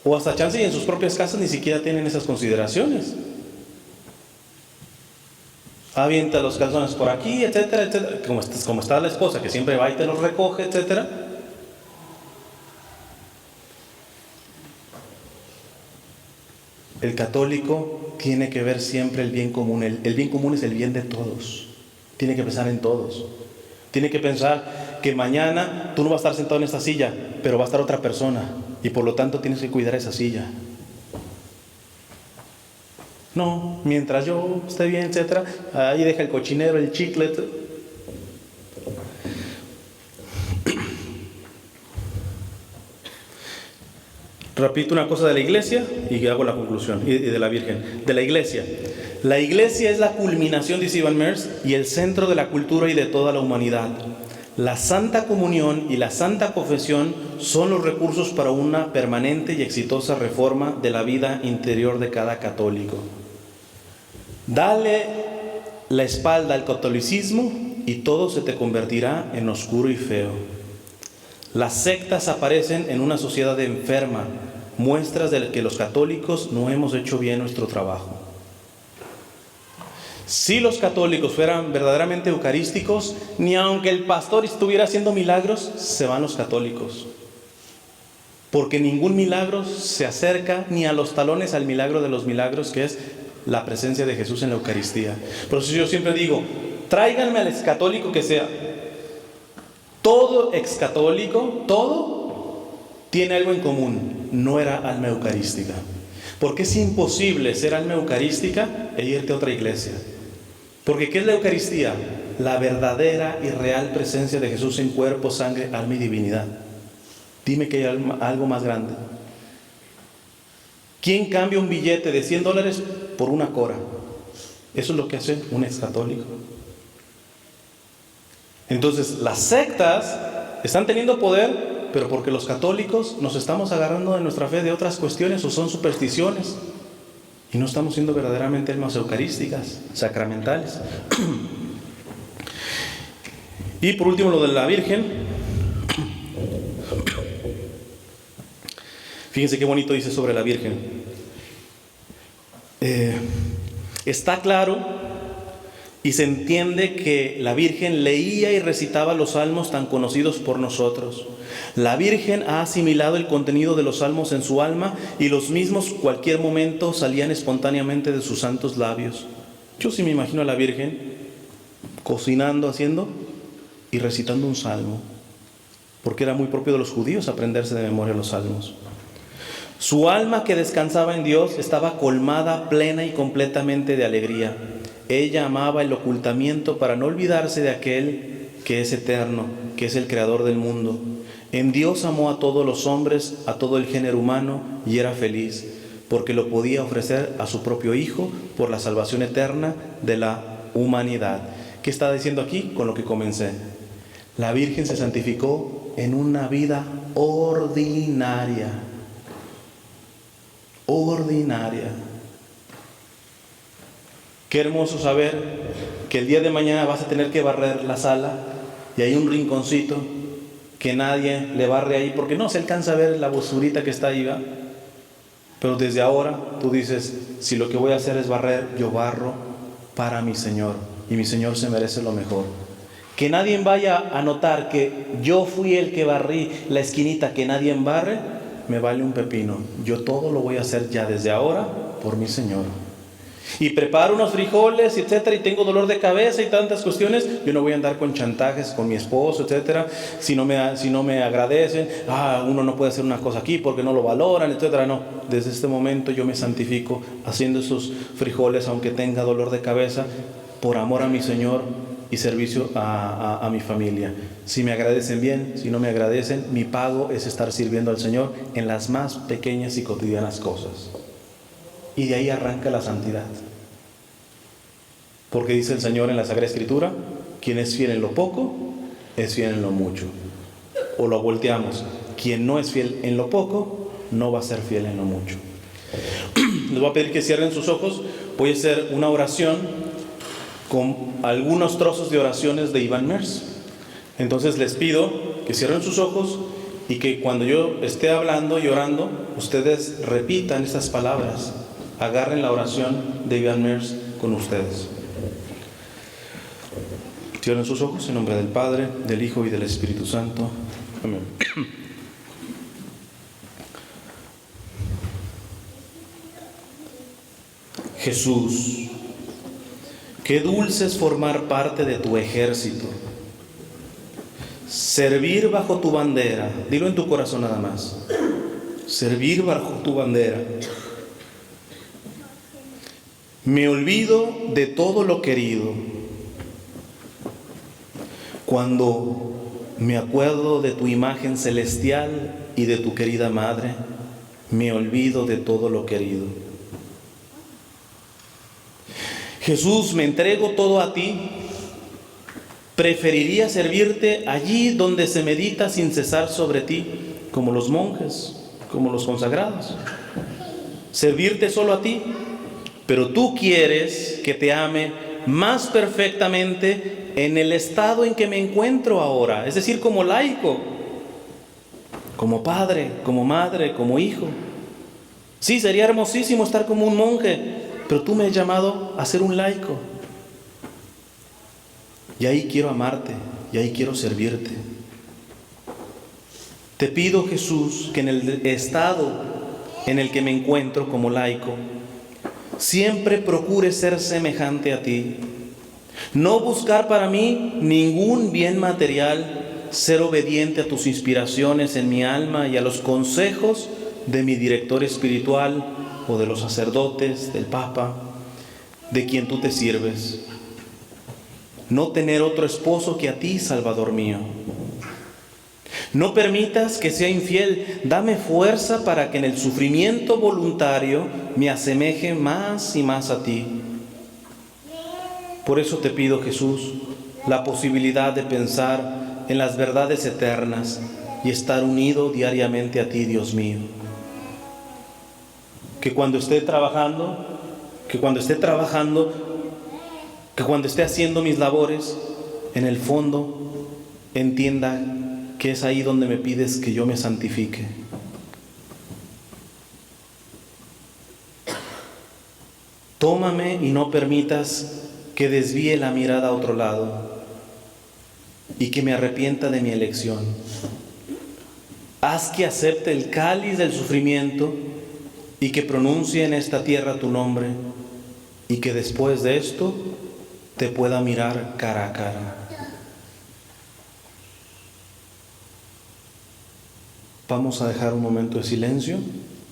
O hasta chance y en sus propias casas ni siquiera tienen esas consideraciones. Avienta los calzones por aquí, etcétera, etcétera. Como está la esposa que siempre va y te los recoge, etcétera. El católico tiene que ver siempre el bien común. El bien común es el bien de todos. Tiene que pensar en todos. Tiene que pensar que mañana tú no vas a estar sentado en esta silla, pero va a estar otra persona. Y por lo tanto tienes que cuidar esa silla. No, mientras yo esté bien, etcétera, ahí deja el cochinero, el chicle. Repito una cosa de la iglesia y hago la conclusión, y de la Virgen. De la iglesia. La iglesia es la culminación, dice Ivan Merz, y el centro de la cultura y de toda la humanidad. La Santa Comunión y la Santa Confesión son los recursos para una permanente y exitosa reforma de la vida interior de cada católico. Dale la espalda al catolicismo y todo se te convertirá en oscuro y feo. Las sectas aparecen en una sociedad enferma, muestras de que los católicos no hemos hecho bien nuestro trabajo. Si los católicos fueran verdaderamente eucarísticos, ni aunque el pastor estuviera haciendo milagros, se van los católicos. Porque ningún milagro se acerca ni a los talones al milagro de los milagros, que es la presencia de Jesús en la Eucaristía. Por eso yo siempre digo, tráiganme al excatólico que sea. Todo excatólico, todo tiene algo en común, no era alma eucarística. Porque es imposible ser alma eucarística e irte a otra iglesia. Porque ¿qué es la Eucaristía? La verdadera y real presencia de Jesús en cuerpo, sangre, alma y divinidad. Dime que hay algo más grande. ¿Quién cambia un billete de $100 por una cora? Eso es lo que hace un excatólico. Entonces, las sectas están teniendo poder, pero porque los católicos nos estamos agarrando de nuestra fe de otras cuestiones o son supersticiones. Y no estamos siendo verdaderamente almas eucarísticas, sacramentales. Y por último, lo de la Virgen. Fíjense qué bonito dice sobre la Virgen. Está claro y se entiende que la Virgen leía y recitaba los salmos tan conocidos por nosotros. La Virgen ha asimilado el contenido de los salmos en su alma y los mismos cualquier momento salían espontáneamente de sus santos labios. Yo sí me imagino a la Virgen cocinando, haciendo y recitando un salmo, porque era muy propio de los judíos aprenderse de memoria los salmos. Su alma, que descansaba en Dios, estaba colmada plena y completamente de alegría. Ella amaba el ocultamiento para no olvidarse de aquel que es eterno, que es el creador del mundo. En Dios amó a todos los hombres, a todo el género humano, y era feliz, porque lo podía ofrecer a su propio Hijo por la salvación eterna de la humanidad. ¿Qué está diciendo aquí? Con lo que comencé. La Virgen se santificó en una vida ordinaria. Ordinaria. Qué hermoso saber que el día de mañana vas a tener que barrer la sala y hay un rinconcito que nadie le barre ahí porque no se alcanza a ver la basurita que está ahí, ¿va? Pero desde ahora tú dices, si lo que voy a hacer es barrer, yo barro para mi Señor y mi Señor se merece lo mejor. Que nadie vaya a notar que yo fui el que barrí la esquinita, que nadie barre, me vale un pepino. Yo todo lo voy a hacer ya desde ahora por mi Señor. Y preparo unos frijoles, etcétera, y tengo dolor de cabeza y tantas cuestiones. Yo no voy a andar con chantajes con mi esposo, etcétera. Si no me agradecen, uno no puede hacer una cosa aquí porque no lo valoran, etcétera. No, desde este momento yo me santifico haciendo esos frijoles, aunque tenga dolor de cabeza, por amor a mi Señor y servicio a mi familia. Si me agradecen bien, si no me agradecen, mi pago es estar sirviendo al Señor en las más pequeñas y cotidianas cosas. Y de ahí arranca la santidad. Porque dice el Señor en la Sagrada Escritura, quien es fiel en lo poco, es fiel en lo mucho. O lo volteamos, quien no es fiel en lo poco, no va a ser fiel en lo mucho. Les voy a pedir que cierren sus ojos. Voy a hacer una oración con algunos trozos de oraciones de Ivan Merz. Entonces les pido que cierren sus ojos y que cuando yo esté hablando y orando, ustedes repitan estas palabras. Agarren la oración de Ivan Merz con ustedes. Cierren sus ojos en nombre del Padre, del Hijo y del Espíritu Santo. Amén. Jesús, qué dulce es formar parte de tu ejército, servir bajo tu bandera. Dilo en tu corazón nada más. Servir bajo tu bandera. Me olvido de todo lo querido cuando me acuerdo de tu imagen celestial y de tu querida madre. me olvido de todo lo querido. Jesús, me entrego todo a ti. Preferiría servirte allí donde se medita sin cesar sobre ti, como los monjes, como los consagrados. Servirte solo a ti, pero tú quieres que te ame más perfectamente en el estado en que me encuentro ahora, es decir, como laico, como padre, como madre, como hijo. Sí, sería hermosísimo estar como un monje, pero tú me has llamado a ser un laico. Y ahí quiero amarte, y ahí quiero servirte. Te pido, Jesús, que en el estado en el que me encuentro como laico, siempre procure ser semejante a ti. No buscar para mí ningún bien material, ser obediente a tus inspiraciones en mi alma y a los consejos de mi director espiritual o de los sacerdotes, del Papa, de quien tú te sirves. No tener otro esposo que a ti, Salvador mío. No permitas que sea infiel. Dame fuerza para que en el sufrimiento voluntario me asemeje más y más a ti. Por eso te pido, Jesús, la posibilidad de pensar en las verdades eternas y estar unido diariamente a ti, Dios mío. Que cuando esté trabajando, que cuando esté haciendo mis labores, en el fondo entienda que es ahí donde me pides que yo me santifique. Tómame y no permitas que desvíe la mirada a otro lado y que me arrepienta de mi elección. Haz que acepte el cáliz del sufrimiento y que pronuncie en esta tierra tu nombre y que después de esto te pueda mirar cara a cara. Vamos a dejar un momento de silencio.